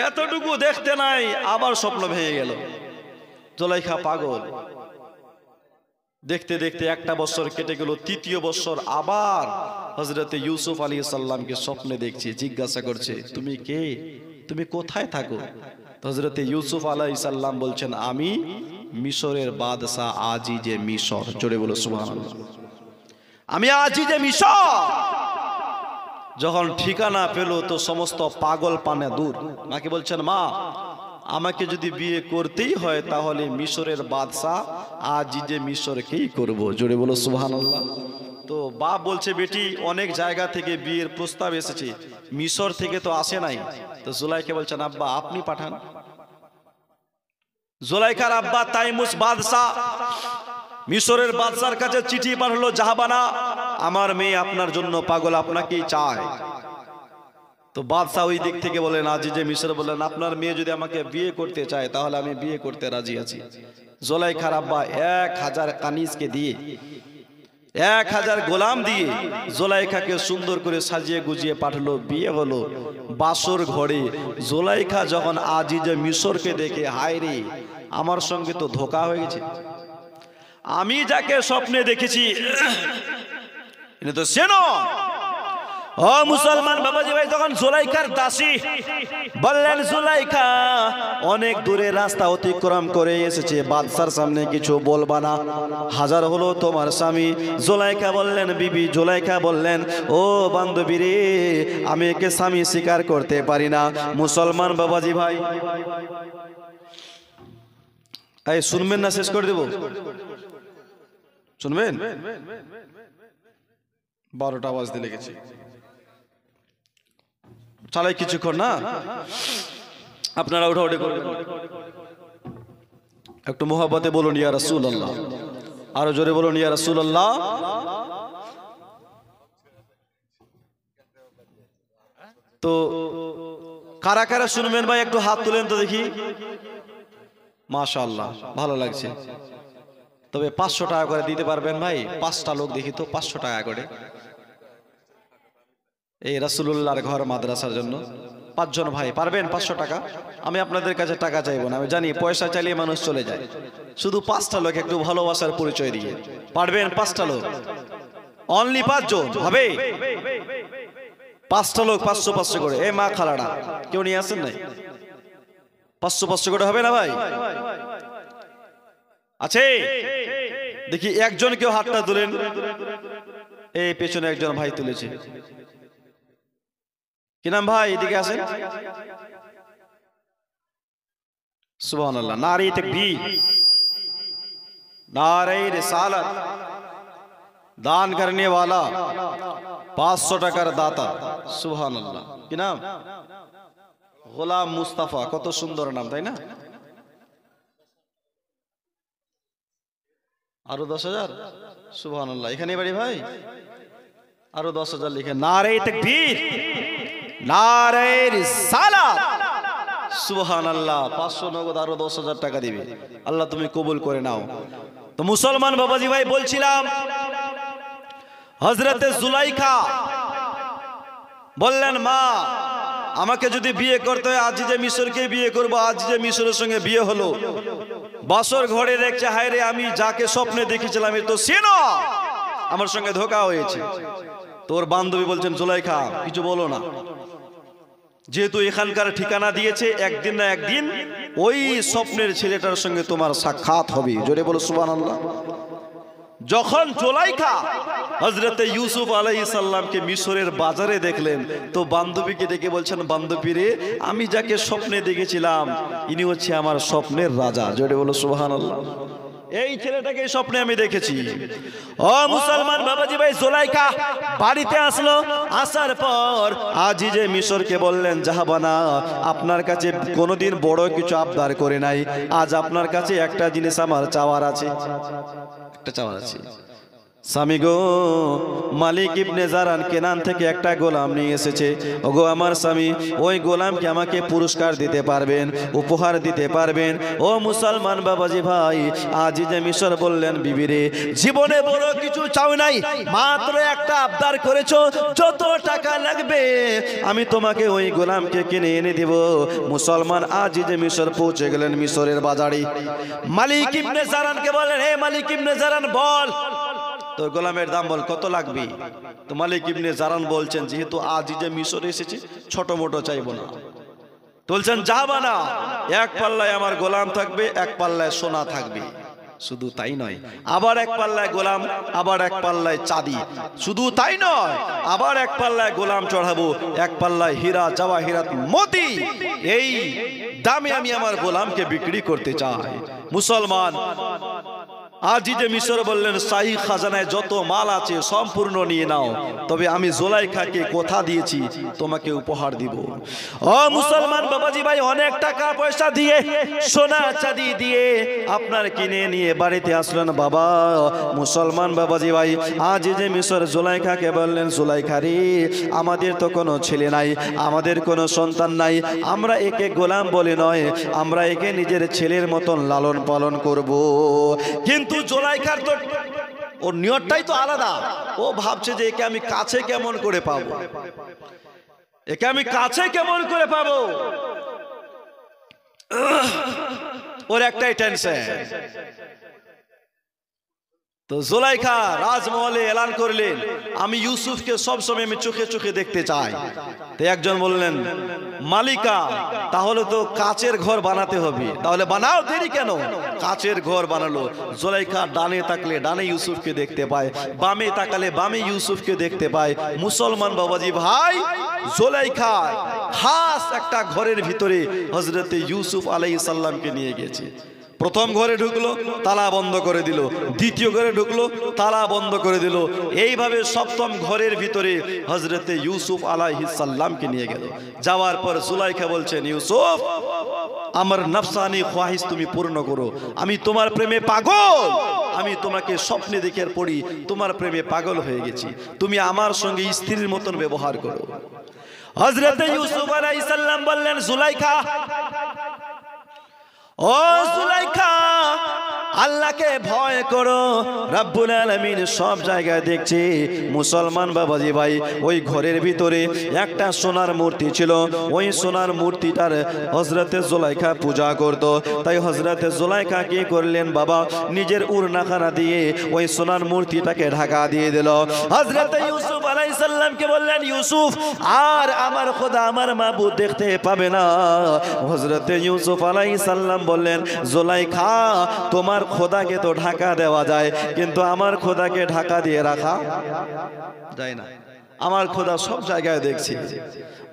এতটুকু দেখতে নাই আবার স্বপ্ন ভেঙে গেল। জুলাইখা পাগল। দেখতে দেখতে 1 বছর কেটে গেল। 3য় বছর আবার হযরত ইউসুফ আলাইহিস সালামকে স্বপ্নে দেখছি। জিজ্ঞাসা করছে তুমি কে, তুমি কোথায় থাকো? হযরত ইউসুফ আলাইহিস সালাম বলছেন আমি মিশরের বাদশা আজিজে মিশর। জোরে বলো সুবহানাল্লাহ। আমি আজিজে মিশর। যখন ঠিকানা পেল তো সমস্ত পাগল পানে দূর। মাকে বলছেন মা আমাকে যদি বিয়ে করতেই হয় তাহলে মিশরের বাদশা আজিজে মিশরকেই করব। জোরে বলো সুবহানাল্লাহ। তো বাপ বলছে বেটি অনেক জায়গা থেকে বিয়ের প্রস্তাব এসেছে, মিশর থেকে তো আসে নাই। তো জুলাইখা বলছেন আব্বা আপনি পাঠান। জুলাইখার আব্বা তাইমুস বাদশা মিশরের বাদশার কাছে চিঠি পাঠালো জাহাবানা আমার মেয়ে আপনার জন্য পাগল, আপনাকেই চায়। তো বাদশা ওই দিক থেকে বলেন আজিজে মিশর বলেন আপনার মেয়ে যদি আমাকে বিয়ে করতে চায় তাহলে আমি বিয়ে করতে রাজি আছি। জুলাইখার আব্বা 1000 কানিজকে দিয়ে 1000 গোলাম দিয়ে জুলাইখাকে সুন্দর করে সাজিয়ে গুজিয়ে পাঠালো। বিয়ে হলো। বাসর ঘরে জুলাইখা যখন আজিজে মিশরকে দেখে হায় রে আমার সঙ্গে তো ধোঁকা হয়ে গেছে, আমি যাকে স্বপ্নে দেখেছি এটা তো সে নয়। ও মুসলমান বাবাজি ভাই, তখন জুলাইখার দাসী বললেন জুলাইখা অনেক দূরে রাস্তা অতিক্রম করে এসেছে, বাদশার সামনে কিছু বলবা না, হাজার হলো তোমার স্বামী। জুলাইখা বললেন বিবি, জুলাইখা বললেন ও বান্ধবী রে আমি একে স্বামী স্বীকার করতে পারি না। মুসলমান বাবাজি ভাই এই শুনবেন না, শেষ করে দেব, শুনবেন? 12টা বাজতে লেগেছে, চালাই কিছুক্ষণ না, আপনারা উঠাউঠি করবেন। একটু মোহাব্বতে বলুন ইয়া রাসূলুল্লাহ, আরো জোরে বলুন ইয়া রাসূলুল্লাহ। তো কারা কারা শুনবেন ভাই একটু হাত তুলেন তো দেখি। মাশাআল্লাহ ভালো লাগছে। তবে 500 টাকা করে দিতে পারবেন ভাই? 5টা লোক দেখি তো 500 টাকা করে এই রাসূলুল্লাহর ঘর মাদ্রাসার জন্য। 5 জন ভাই পারবেন 500 টাকা? আমি আপনাদের কাছে টাকা চাইবো না, আমি জানি পয়সা চাইলে মানুষ চলে যায়। শুধু 5টা লোক একটু ভালোবাসার পরিচয় দিয়ে পারবেন? 5টা লোক, অনলি 5 জন হবে। 5টা লোক 500 করে। এই মা খালাড়া কেউ নিয়ে আসেন নাই? 500 করে হবে না ভাই? আছে দেখি একজন কেউ হাতটা তুলেন। এই পেছনে একজন ভাই তুলেছে, কি নাম ভাই? এদিকে আসেন। সুবহানাল্লাহ, নারে তাকবীর, नारे रिसालत, दान करने वाला, 500 টাকার দাতা। সুবহানাল্লাহ। কি নাম? গোলাম মুস্তাফা। কত সুন্দর নাম, তাই না? আরো 10,000। সুবহানাল্লাহ। এখানে বাড়ি ভাই, আরো 10,000 লিখে। নারে তাকবীর, নারে রিসালাত। সুবহানাল্লাহ। 500 নগদ, আরো 10,000 টাকা দিবে। আল্লাহ তুমি কবুল করে নাও। তো মুসলমান বাবাজি ভাই বলছিলাম হযরতে জুলাইখা বললেন মা আমাকে যদি বিয়ে করতে হয় আজিজে মিশরকে বিয়ে করব। আজিজে মিশরের সঙ্গে বিয়ে হলো। বাসর ঘরে দেখছে হায় রে আমি যাকে স্বপ্নে দেখেছিলাম এ তো সে না, আমার সঙ্গে ধোঁকা হয়েছে। তোর বান্ধবী বলছেন জুলাইখা কিছু বলো না, যেহেতু এখানকার ঠিকানা দিয়েছে একদিন না একদিন ওই স্বপ্নের ছেলেটার সঙ্গে তোমার সাক্ষাৎ হবে। জোরে বলো সুবহানাল্লাহ। যখন জুলাইখা হযরতে ইউসুফ আলাইহিস সালামকে মিশরের বাজারে দেখলেন তো বান্ধবীকে ডেকে বলছেন বান্ধবী রে আমি যাকে স্বপ্নে দেখেছিলাম ইনি হচ্ছে আমার স্বপ্নের রাজা। জোরে বলো সুবহানাল্লাহ। এই ছেলেটাকে স্বপ্নে আমি দেখেছি। ও মুসলমান বাবাজি ভাই, জুলাইখা বাড়িতে আসলো, আসার পর আজিজে মিশরকে বললেন, জাহাবানা, আপনার কাছে কোনোদিন বড় কিছু আবদার করে নাই, আজ আপনার কাছে একটা জিনিস আমার চাওয়ার আছে, একটা চাওয়ার আছে। স্বামী গো, মালিক ইবনে জারান কেনান থেকে একটা গোলাম নিয়ে এসেছে। ওগো আমার স্বামী, ওই গোলামকে আমাকে পুরস্কার দিতে পারবেন, উপহার দিতে পারবেন? ও মুসলমান বাবাজি ভাই, আজিজে মিশর বললেন, বিবি রে, জীবনে বড় কিছু চাও নাই, মাত্র একটা আবদার করেছো, যত টাকা লাগবে আমি তোমাকে ওই গোলামকে কিনে এনে দিব। মুসলমান আজিজে মিশর পৌঁছে গেলেন মিশরের বাজারে। মালিক ইবনে জারানকে বলেন, হে মালিক ইবনে জারান, বল তোর গোলামের দাম বল, কত লাগবে? তো মালিক ইবনে জারান বলছেন, যেহেতু আজিজে মিশরে এসেছি, ছোট মোটো চাইবো না। বলছেন, জাহাবানা, এক পাল্লায় আমার গোলাম থাকবে, এক পাল্লায় সোনা থাকবে। শুধু তাই নয়, আবার এক পাল্লায় গোলাম, আবার এক পাল্লায় চাঁদি। শুধু তাই নয়, আবার এক পাল্লায় গোলাম চড়াবো, এক পাল্লায় হীরা জওয়াহিরাত মোতি। এই দামে আমি আমার গোলামকে বিক্রি করতে চাই। মুসলমান আজিজে মিশর বললেন, শাহী খাজানায় যত মাল আছে সম্পূর্ণ নিয়ে নাও, তবে আমি জুলাইখাকে কথা দিয়েছি তোমাকে উপহার দিব। ও মুসলমান বাবাজি ভাই, অনেক টাকা পয়সা দিয়ে, সোনা চাঁদি দিয়ে আপনার কিনে নিয়ে বাড়িতে আসলেন বাবা। মুসলমান বাবাজি ভাই, আজিজে মিশর জুলাইখাকে বললেন, জুলাইখা রে, আমাদের তো কোনো ছেলে নাই, আমাদের কোনো সন্তান নাই, আমরা একে গোলাম বলে নয়, আমরা একে নিজের ছেলের মতন লালন পালন করব। কিন্তু জুলাইখার তো ওর নিয়তটাই তো আলাদা। ও ভাবছে যে একে আমি কাছে কেমন করে পাবো, একে আমি কাছে কেমন করে পাবো, ওর একটাই টেনশন। তো জুলাইখা রাজমহলে এলান করলেন, আমি ইউসুফকে সবসময় আমি চোখে চোখে দেখতে চাই। তো একজন বললেন, মালিকা, তাহলে তো কাচের ঘর বানাতে হবে। তাহলে বানাও, দেরি কেন? কাচের ঘর বানালো। জুলাইখা ডানে তাকলে ডানে ইউসুফকে দেখতে পায়, বামে তাকালে বামে ইউসুফকে দেখতে পায়। মুসলমান বাবাজি ভাই, জুলাইখা খাস একটা ঘরের ভিতরে হযরতে ইউসুফ আলাইহিস সালামকে নিয়ে গেছে। প্রথম ঘরে ঢুকলো, তালা বন্ধ করে দিল, দ্বিতীয় ঘরে ঢুকলো, তালা বন্ধ করে দিল। এইভাবে সপ্তম ঘরের ভিতরে হযরতে ইউসুফ আলাইহিস সালামকে নিয়ে গেল। যাওয়ার পর জুলাইখা বলছেন, ইউসুফ, আমার নফসানি খোয়াহিশ তুমি পূর্ণ করো, আমি তোমার প্রেমে পাগল, আমি তোমাকে স্বপ্নে দেখে পড়ি, তোমার প্রেমে পাগল হয়ে গেছি, তুমি আমার সঙ্গে স্ত্রীর মতন ব্যবহার করো। হযরতে ইউসুফ আলাইহিস সালাম বললেন, জুলাইখা, ও জুলাইখা, আল্লাহকে ভয় করো, রব্বুল আলামিন সব জায়গায় দেখছে। মুসলমান বাবাজি ভাই, ওই ঘরের ভিতরে একটা সোনার মূর্তি ছিল, ওই সোনার মূর্তিটার হযরতে জুলাইখা পূজা করত। তাই হযরতে জুলাইখা কি করলেন বাবা, নিজের উড়নাখানা দিয়ে ওই সোনার মূর্তিটাকে ঢাকা দিয়ে দিল। হযরতে ইউসুফ আলাইহিস সালামকে বললেন, ইউসুফ, আর আমার খোদা আমার মাবুদ দেখতে পাবে না। হযরতে ইউসুফ আলাইহিস সালাম বললেন, জুলাইখা, তোমার খোদাকে তো ঢাকা দেওয়া যায়, কিন্তু আমার খোদাকে ঢাকা দিয়ে রাখা যায় না। আমার খোদা সব জায়গায় দেখছি।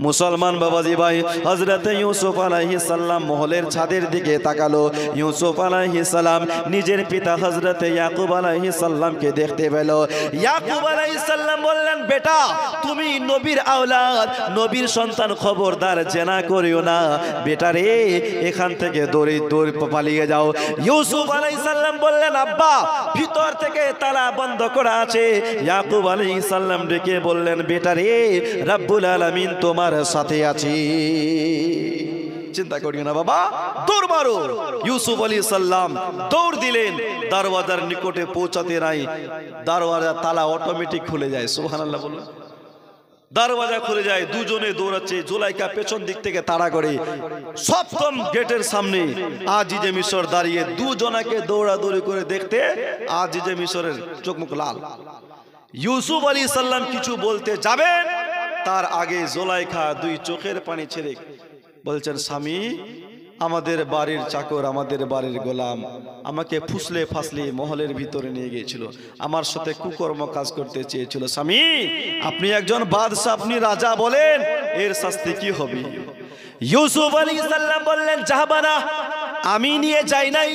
মুসলমান বাবাজি ভাই, হযরতে ইউসুফ আলাইহিস সালাম মহলের ছাদের দিকে তাকালো। ইউসুফ আলাইহিস সালাম নিজের পিতা হযরতে ইয়াকুব আলাইহিস সালামকে দেখতে পেল। ইয়াকুব আলাইহিস সালাম বললেন, বেটা, তুমি নবীর আওলাদ, নবীর সন্তান, খবরদার জেনা করিও না, বেটা রে, এখান থেকে দৌড়ে পালিয়ে যাও। ইউসুফ আলাইহিস সালাম বললেন, আব্বা, ভিতর থেকে তালা বন্ধ করা আছে। ইয়াকুব আলাইহিস সালাম ডেকে বললেন, বেটা রে, রব্বুল আলামিন তোমার সাথে আছি, চিন্তা করিও না বাবা, দৌড় মারো। ইউসুফ আলাইহিস সালাম দৌড় দিলেন, দরওয়াজার নিকটে পৌঁছাতে নাই, দরওয়াজা তালা অটোমেটিক খুলে যায়। সুবহানাল্লাহ বলুন। দরওয়াজা খুলে যায়, দুজনে দৌড়াচ্ছে। জুলাইখা পেছন দিক থেকে তাড়া করে সপ্তম গেটের সামনে আজিজে মিশর দাঁড়িয়ে, দুজনাকে দৌড়াদৌড়ি করে দেখতে আজিজে মিশরের চোখ মুখ লাল। ইউসুফ আলাইহিস সালাম কিছু বলতে যাবেন, তার আগে জুলাইখা দুই চোখের পানি ছেড়ে বলছেন, স্বামী, আমাদের বাড়ির চাকর, আমাদের বাড়ির গোলাম আমাকে ফুসলে ফাসলে মহলের ভিতরে নিয়ে গিয়েছিল, আমার সাথে কুকর্ম কাজ করতে চেয়েছিল। স্বামী, আপনি একজন বাদশা, আপনি রাজা, বলেন এর শাস্তি কি হবে? ইউসুফ আলাইহিস সালাম বললেন, জাহাবানা, আমি নিয়ে যাই নাই,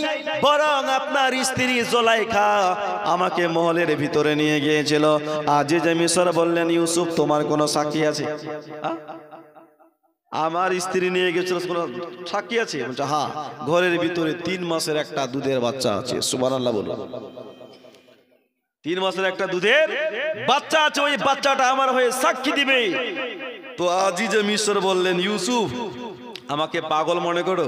বরং আপনার স্ত্রী জুলাইখা আমাকে মহলের ভিতরে নিয়ে গিয়েছিল। আজিজে মিশর বললেন, ইউসুফ তোমার কোনো সাক্ষী আছে? আমার স্ত্রী নিয়ে গেছিল, কোনো সাক্ষী আছে? বলছে হ্যাঁ, ঘরের ভিতরে 3 মাসের একটা দুধের বাচ্চা আছে। সুবহানাল্লাহ বলো। 3 মাসের একটা দুধের বাচ্চা আছে, ওই বাচ্চাটা আমার হয়ে সাক্ষী দিবে। তো আজিজে মিশর বললেন, ইউসুফ আমাকে পাগল মনে করো?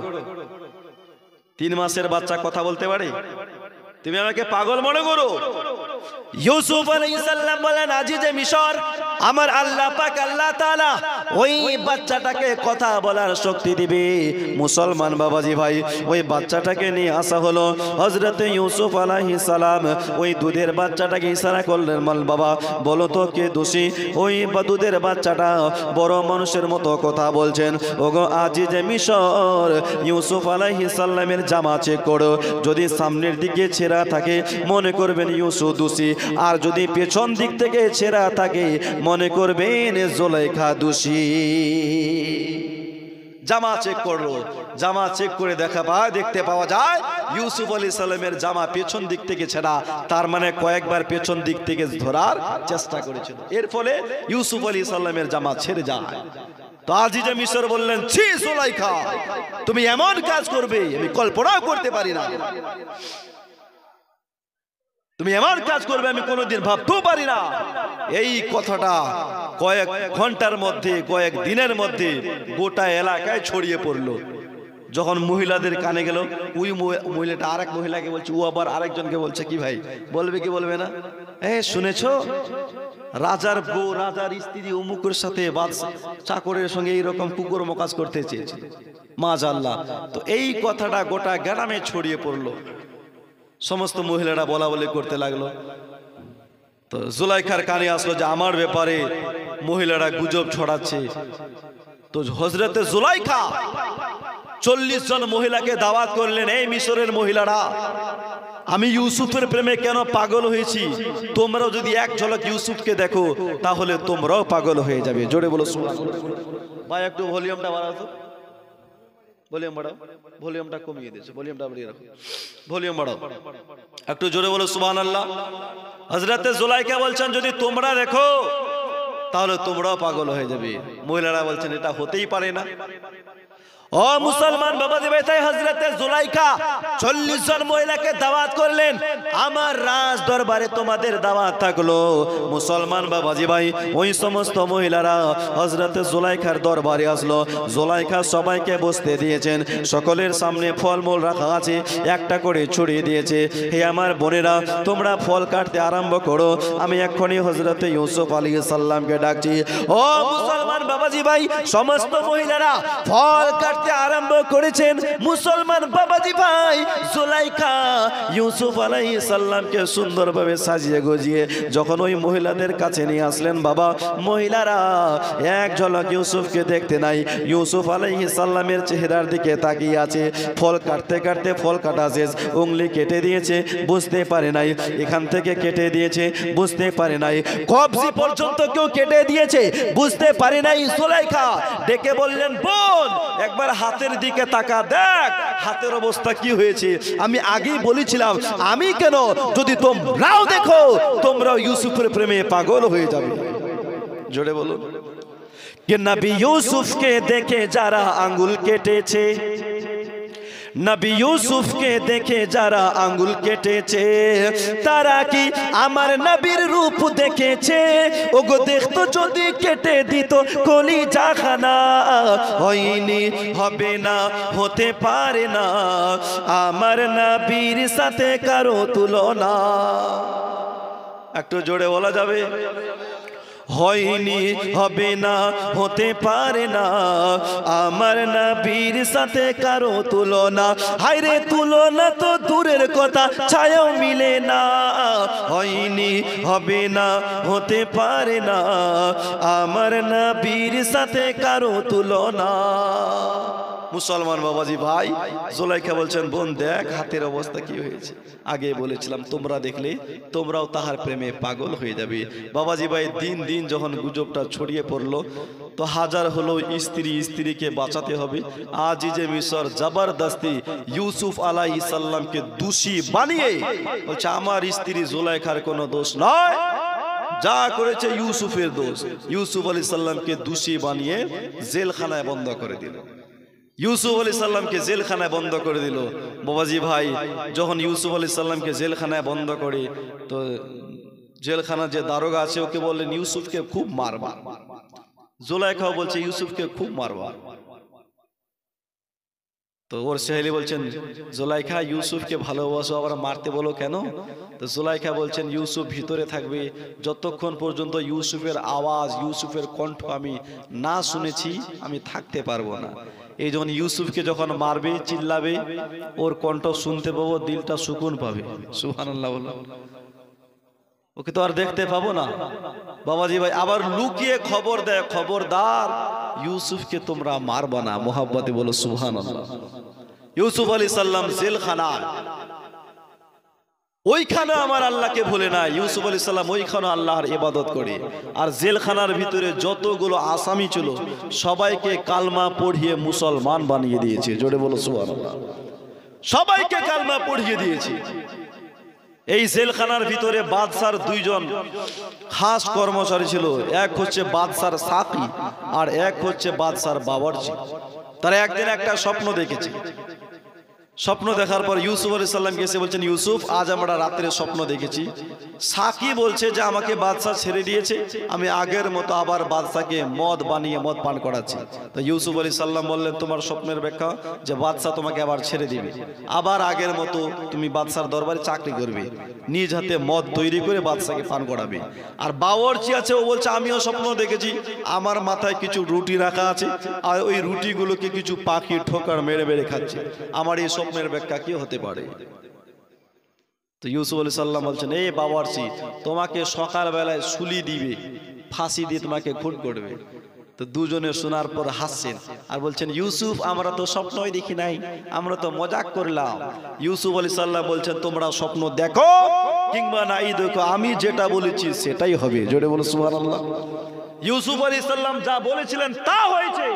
3 মাসের বাচ্চা কথা বলতে পারে? তুমি আমাকে পাগল মনে করো? ইউসুফ আলাইহিস সালাম বলেন, আজিজে মিশর, আমার আল্লাহ পাক আল্লাহ তাআলা ওই বাচ্চাটাকে কথা বলার শক্তি দিবে। মুসলমান বাবাজি ভাই, ওই বাচ্চাটাকে নিয়ে আসা হলো। হযরতে ইউসুফ আলাইহিস সালাম ওই দুধের বাচ্চাটাকে ইশারা করলেন, মাল বাবা বলো তো কে দোষী? ওই দুধের বাচ্চাটা বড় মানুষের মতো কথা বলছেন। ওগো আজিজে মিশর, ইউসুফ আলাইহিস সালামের জামা চেক করো, যদি সামনের দিকে ছেঁড়া থাকে মনে করবেন ইউসুফ দোষী, আর যদি পেছন দিক থেকে ছেঁড়া থাকে মনে করবেন জুলাইখা দোষী। জামা চেক করলো, জামা চেক করে দেখতে পাওয়া যায় ইউসুফ আলাইহিস সালামের জামা পেছন দিক থেকে ছেঁড়া। তার মানে কয়েকবার পেছন দিক থেকে ধরার চেষ্টা করেছিল, এর ফলে ইউসুফ আলাইহিস সালামের জামা ছেড়ে যায়। তো আজিজে মিশর বললেন, ছি জুলাইখা, তুমি এমন কাজ করবে আমি কল্পনাও করতে পারি না। তুমি এমন কাজ করবে আমি কোনোদিন ভাবতেও পারি না। এই কথাটা কয়েক ঘন্টার মধ্যে, কয়েক দিনের মধ্যে গোটা এলাকায় ছড়িয়ে পড়লো। যখন মহিলাদের কানে গেল, ওই মহিলাটা আরেক মহিলাকে বলছে, ও আবার আরেকজনকে বলছে, কি ভাই বলবে কি বলবে না? শুনেছো রাজার বউ, রাজার স্ত্রী অমুকের সাথে চাকরের সঙ্গে এইরকম কুকুরম কাজ করতে চেয়েছে, মাশাআল্লাহ। তো এই কথাটা গোটা গ্রামে ছড়িয়ে পড়লো। সমস্ত মহিলারা বলা বলি করতে লাগলো। তো জুলাইখার কানে আসলো যে আমার ব্যাপারে মহিলারা গুজব ছড়াচ্ছে। তো হযরতে জুলাইখা 40 জন মহিলাকে দাওয়াত করলেন, এই মিশরের মহিলারা, আমি ইউসুফের প্রেমে কেন পাগল হয়েছি, তোমরাও যদি এক ঝলক ইউসুফকে দেখো তাহলে তোমরাও পাগল হয়ে যাবে। জোরে বলো সুবহানাল্লাহ। ভাই একটু ভলিউমটা বাড়াও তো, ভলিউম বাড়াও, ভলিউমটা কমিয়ে দিয়েছে, ভলিউমটা বাড়িয়ে রাখো, ভলিউম বাড়াও, একটু জোরে বলো সুবহানাল্লাহ। হযরতে জুলাইখা বলছেন, যদি তোমরা দেখো তাহলে তোমরাও পাগল হয়ে যাবে। মহিলারা বলছেন, এটা হতেই পারে না। ও মুসলমান বাবাজি ভাই, তাই হযরতে জুলাইখা 40 জন মহিলাকে দাওয়াত করলেন, আমার রাজ দরবারে তোমাদের দাওয়াত থাকলো। মুসলমান বাবাজি ভাই, ওই সমস্ত মহিলারা হযরতে জুলাইখার দরবারে আসলো। জুলাইখা সবাইকে বসতে দিয়েছেন, সকলের সামনে ফলমূল রাখা আছে, একটা করে ছড়িয়ে দিয়েছে। হে আমার বোনেরা, তোমরা ফল কাটতে আরম্ভ করো, আমি এক্ষুনি হযরতে ইউসুফ আলাইহিস সালামকে ডাকছি। ও মুসলমান বাবাজি ভাই, সমস্ত মহিলারা ফল আরম্ভ করেছেন। মুসলমান বাবাজি ভাই, জুলাইখা ইউসুফ আলাইহিস সালামকে সুন্দরভাবে সাজিয়ে গুজিয়ে যখন ওই মহিলাদের কাছে নিয়ে আসলেন, বাবা মহিলারা এক ঝলক ইউসুফকে দেখতে নাই, ইউসুফ আলাইহিস সালামের চেহারার দিকে তাকিয়ে আছে। ফল কাটতে কাটতে ফল কাটা শেষ, উংলি কেটে দিয়েছে, বুঝতে পারে নাই, এখান থেকে কেটে দিয়েছে, বুঝতে পারে নাই, কবজি পর্যন্ত কেউ কেটে দিয়েছে, বুঝতে পারে নাই। জুলাইখা ডেকে বললেন, বোন একবার হাতের দিকে তাকা, দেখ হাতের অবস্থা কি হয়েছে। আমি আগেই বলেছিলাম, আমি কেন, যদি তোমরাও দেখো তোমরাও ইউসুফের প্রেমে পাগল হয়ে যাবে। জোরে বলুন। কে নবী ইউসুফকে দেখে যারা আঙ্গুল কেটেছে, নবী ইউসুফকে দেখে যারা আঙ্গুল কেটেছে, তারা কি আমার নবীর রূপ দেখেছে? ওগো দেখতো যদি কেটে দিত কলিজাখানা, হয়নি, হবে না, হতে পারে না, আমার নবীর সাথে কারো তুলনা। একটু জোরে বলা যাবে? হয়নি, হবে না, হতে পারে না, আমার নবীর সাথে কারো তুলনা। হায়রে তুলনা তো দূরের কথা, ছায়াও মিলে না, হয়নি, হবে না, হতে পারে না, আমার নবীর সাথে কারো তুলনা। মুসলমান বাবাজি ভাই, জুলাইখা বলছেন বোন দেখ হাতের অবস্থা কি হয়েছে। আগে বলেছিলাম তোমরা দেখলে তোমরাও তাহার প্রেমে পাগল হয়ে যাবে। বাবাজি ভাই দিন দিন যখন গুজবটা ছড়িয়ে পড়লো তো হাজার হলো স্ত্রীকে বাঁচাতে হবে। আজিজে মিশর জবরদস্তি ইউসুফ আলাইহিস সালামকে দোষী বানিয়ে বলছে আমার স্ত্রী জুলাইখার কোনো দোষ নয়, যা করেছে ইউসুফের দোষ। ইউসুফ আলাইহিস সালামকে দোষী বানিয়ে জেলখানায় বন্ধ করে দিল। ইউসুফ আলাইহিস সালামকে জেলখানায় বন্ধ করে দিল। বাবাজি ভাই যখন ইউসুফ আলাইহিস সালামকে জেলখানায় বন্ধ করে তো জেলখানার যে দারোগা আছে ওকে বললেন ইউসুফকে খুব মারবা। জুলাইখাও বলছে ইউসুফকে খুব মারবা। তো ওর সহেলি বলছেন জুলাইখা ইউসুফকে ভালোবাসো আবার মারতে বলো কেন? তো জুলাইখা বলছেন ইউসুফ ভিতরে থাকবে, যতক্ষণ পর্যন্ত ইউসুফের আওয়াজ ইউসুফের কণ্ঠ আমি না শুনেছি আমি থাকতে পারবো না। এই যখন ইউসুফকে যখন মারবে চিল্লাবে ওর কণ্ঠ শুনতে পাবো, দিলটা সুকুন পাবে। সুবহানাল্লাহ বলো। ওকে তো আর দেখতে পাবো না। বাবাজি ভাই আবার লুকিয়ে খবর দেয় খবরদার ইউসুফকে তোমরা মারবা না। মোহাব্বতে বলো সুবহানাল্লাহ। ইউসুফ আলাইহিস সালাম জেলখানা, ওইখানে আমার আল্লাহকে ভুলে না। ইউসুফ আলাইহিস সালাম ওইখানে আল্লাহর ইবাদত করে। আর জেলখানার ভিতরে যতগুলো আসামি ছিল সবাইকে কালমা পড়িয়ে মুসলমান বানিয়ে দিয়েছে। জোরে বলো সুবহানাল্লাহ। সবাইকে কালমা পড়িয়ে দিয়েছে। এই জেলখানার ভিতরে বাদশার দুইজন খাস কর্মচারী ছিল, এক হচ্ছে বাদশার সাকি আর এক হচ্ছে বাদশার বাবরচি। তারা একদিন একটা স্বপ্ন দেখেছে। স্বপ্ন দেখার পর ইউসুফ আলাইহিস সালামকে এসে বলছেন ইউসুফ আজ আমরা রাত্রে স্বপ্ন দেখেছি। সাকি বলছে যে আমাকে বাদশা ছেড়ে দিয়েছে, আমি আগের মতো আবার বাদশাকে মদ বানিয়ে মদ পান করাচ্ছি। তো ইউসুফ আলাইহিস সালাম বললেন তোমার স্বপ্নের ব্যাখ্যা যে বাদশা তোমাকে আবার ছেড়ে দিবে, আবার আগের মতো তুমি বাদশার দরবারে চাকরি করবে, নিজ হাতে মদ তৈরি করে বাদশাকে পান করাবে। আর বাবরচি আছে ও বলছে আমিও স্বপ্ন দেখেছি আমার মাথায় কিছু রুটি রাখা আছে আর ওই রুটিগুলোকে কিছু পাখি ঠোকার মেরে মেরে খাচ্ছে। আমার এই স্বপ্নের ব্যাখ্যা কি হতে পারে? তো ইউসুফ আলাইহিস সালাম বলছেন এই বাবরচি তোমাকে সকাল বেলায় শুলি দিবে, ফাঁসি দিয়ে তোমাকে খুন করবে। তো দুজনে শোনার পর হাসছেন আর বলছেন ইউসুফ আমরা তো স্বপ্নই দেখি নাই, আমরা তো মজাক করলাম। ইউসুফ আলাইহিস সালাম বলছেন তোমরা স্বপ্ন দেখো কিংবা নাই দেখো আমি যেটা বলেছি সেটাই হবে। জোরে বলো সুবহানাল্লাহ। ইউসুফ আলাইহিস সালাম যা বলেছিলেন তা হয়েছে।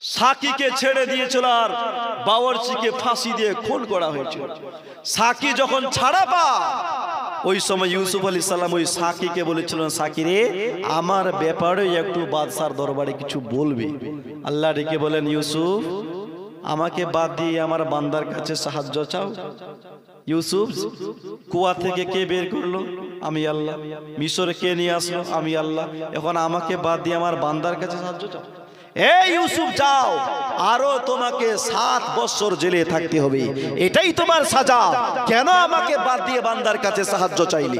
সাকিকে ছেড়ে দিয়েছিল আর বাবরচিকে ফাঁসি দিয়ে খুন করা হয়েছিল। সাকি যখন ছাড়া পায় ওই সময় ইউসুফ আলাইহিস সালাম ওই সাকিকে বলেছিলেন সাকি রে আমার ব্যাপারে একটু বাদশার দরবারে কিছু বলবি। আল্লাহ ডেকে বলেন ইউসুফ আমাকে বাদ দিয়ে আমার বান্দার কাছে সাহায্য চাও। ইউসুফ কুয়া থেকে কে বের করলো? আমি আল্লাহ। মিশরে কে নিয়ে আসলো? আমি আল্লাহ। এখন আমাকে বাদ দিয়ে আমার বান্দার কাছে সাহায্য চাও। এই ইউসুফ যাও, আরো তোমাকে 7 বছর জেলে থাকতে হবে, এটাই তোমার সাজা। কেন আমাকে বাদ দিয়ে বান্দার কাছে সাহায্য চাইলে?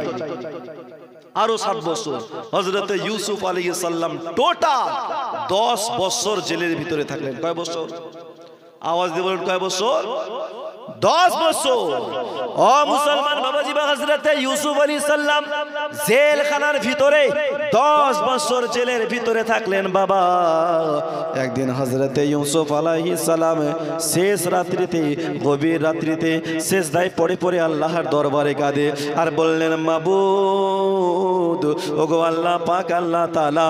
আরো 7 বছর। হযরত ইউসুফ আলাইহিস সালাম টোটাল 10 বছর জেলের ভিতরে থাকলেন। কয় বছর? আওয়াজ দিয়ে বলুন কয় বছর? 10 বছর। ও মুসলমান বাবাজি বা হযরত ইউসুফ আলাইহিস সালাম জেলখানার ভিতরে 10 বছর জেলের ভিতরে থাকলেন বাবা। একদিন হযরত ইউসুফ আলাইহিস সালাম শেষ রাত্রিতে গভীর রাত্রিতে সিজদায় পড়ে পড়ে আল্লাহর দরবারে কাঁদে আর বললেন মাবুদ ওগো আল্লাহ পাক আল্লাহ তাআলা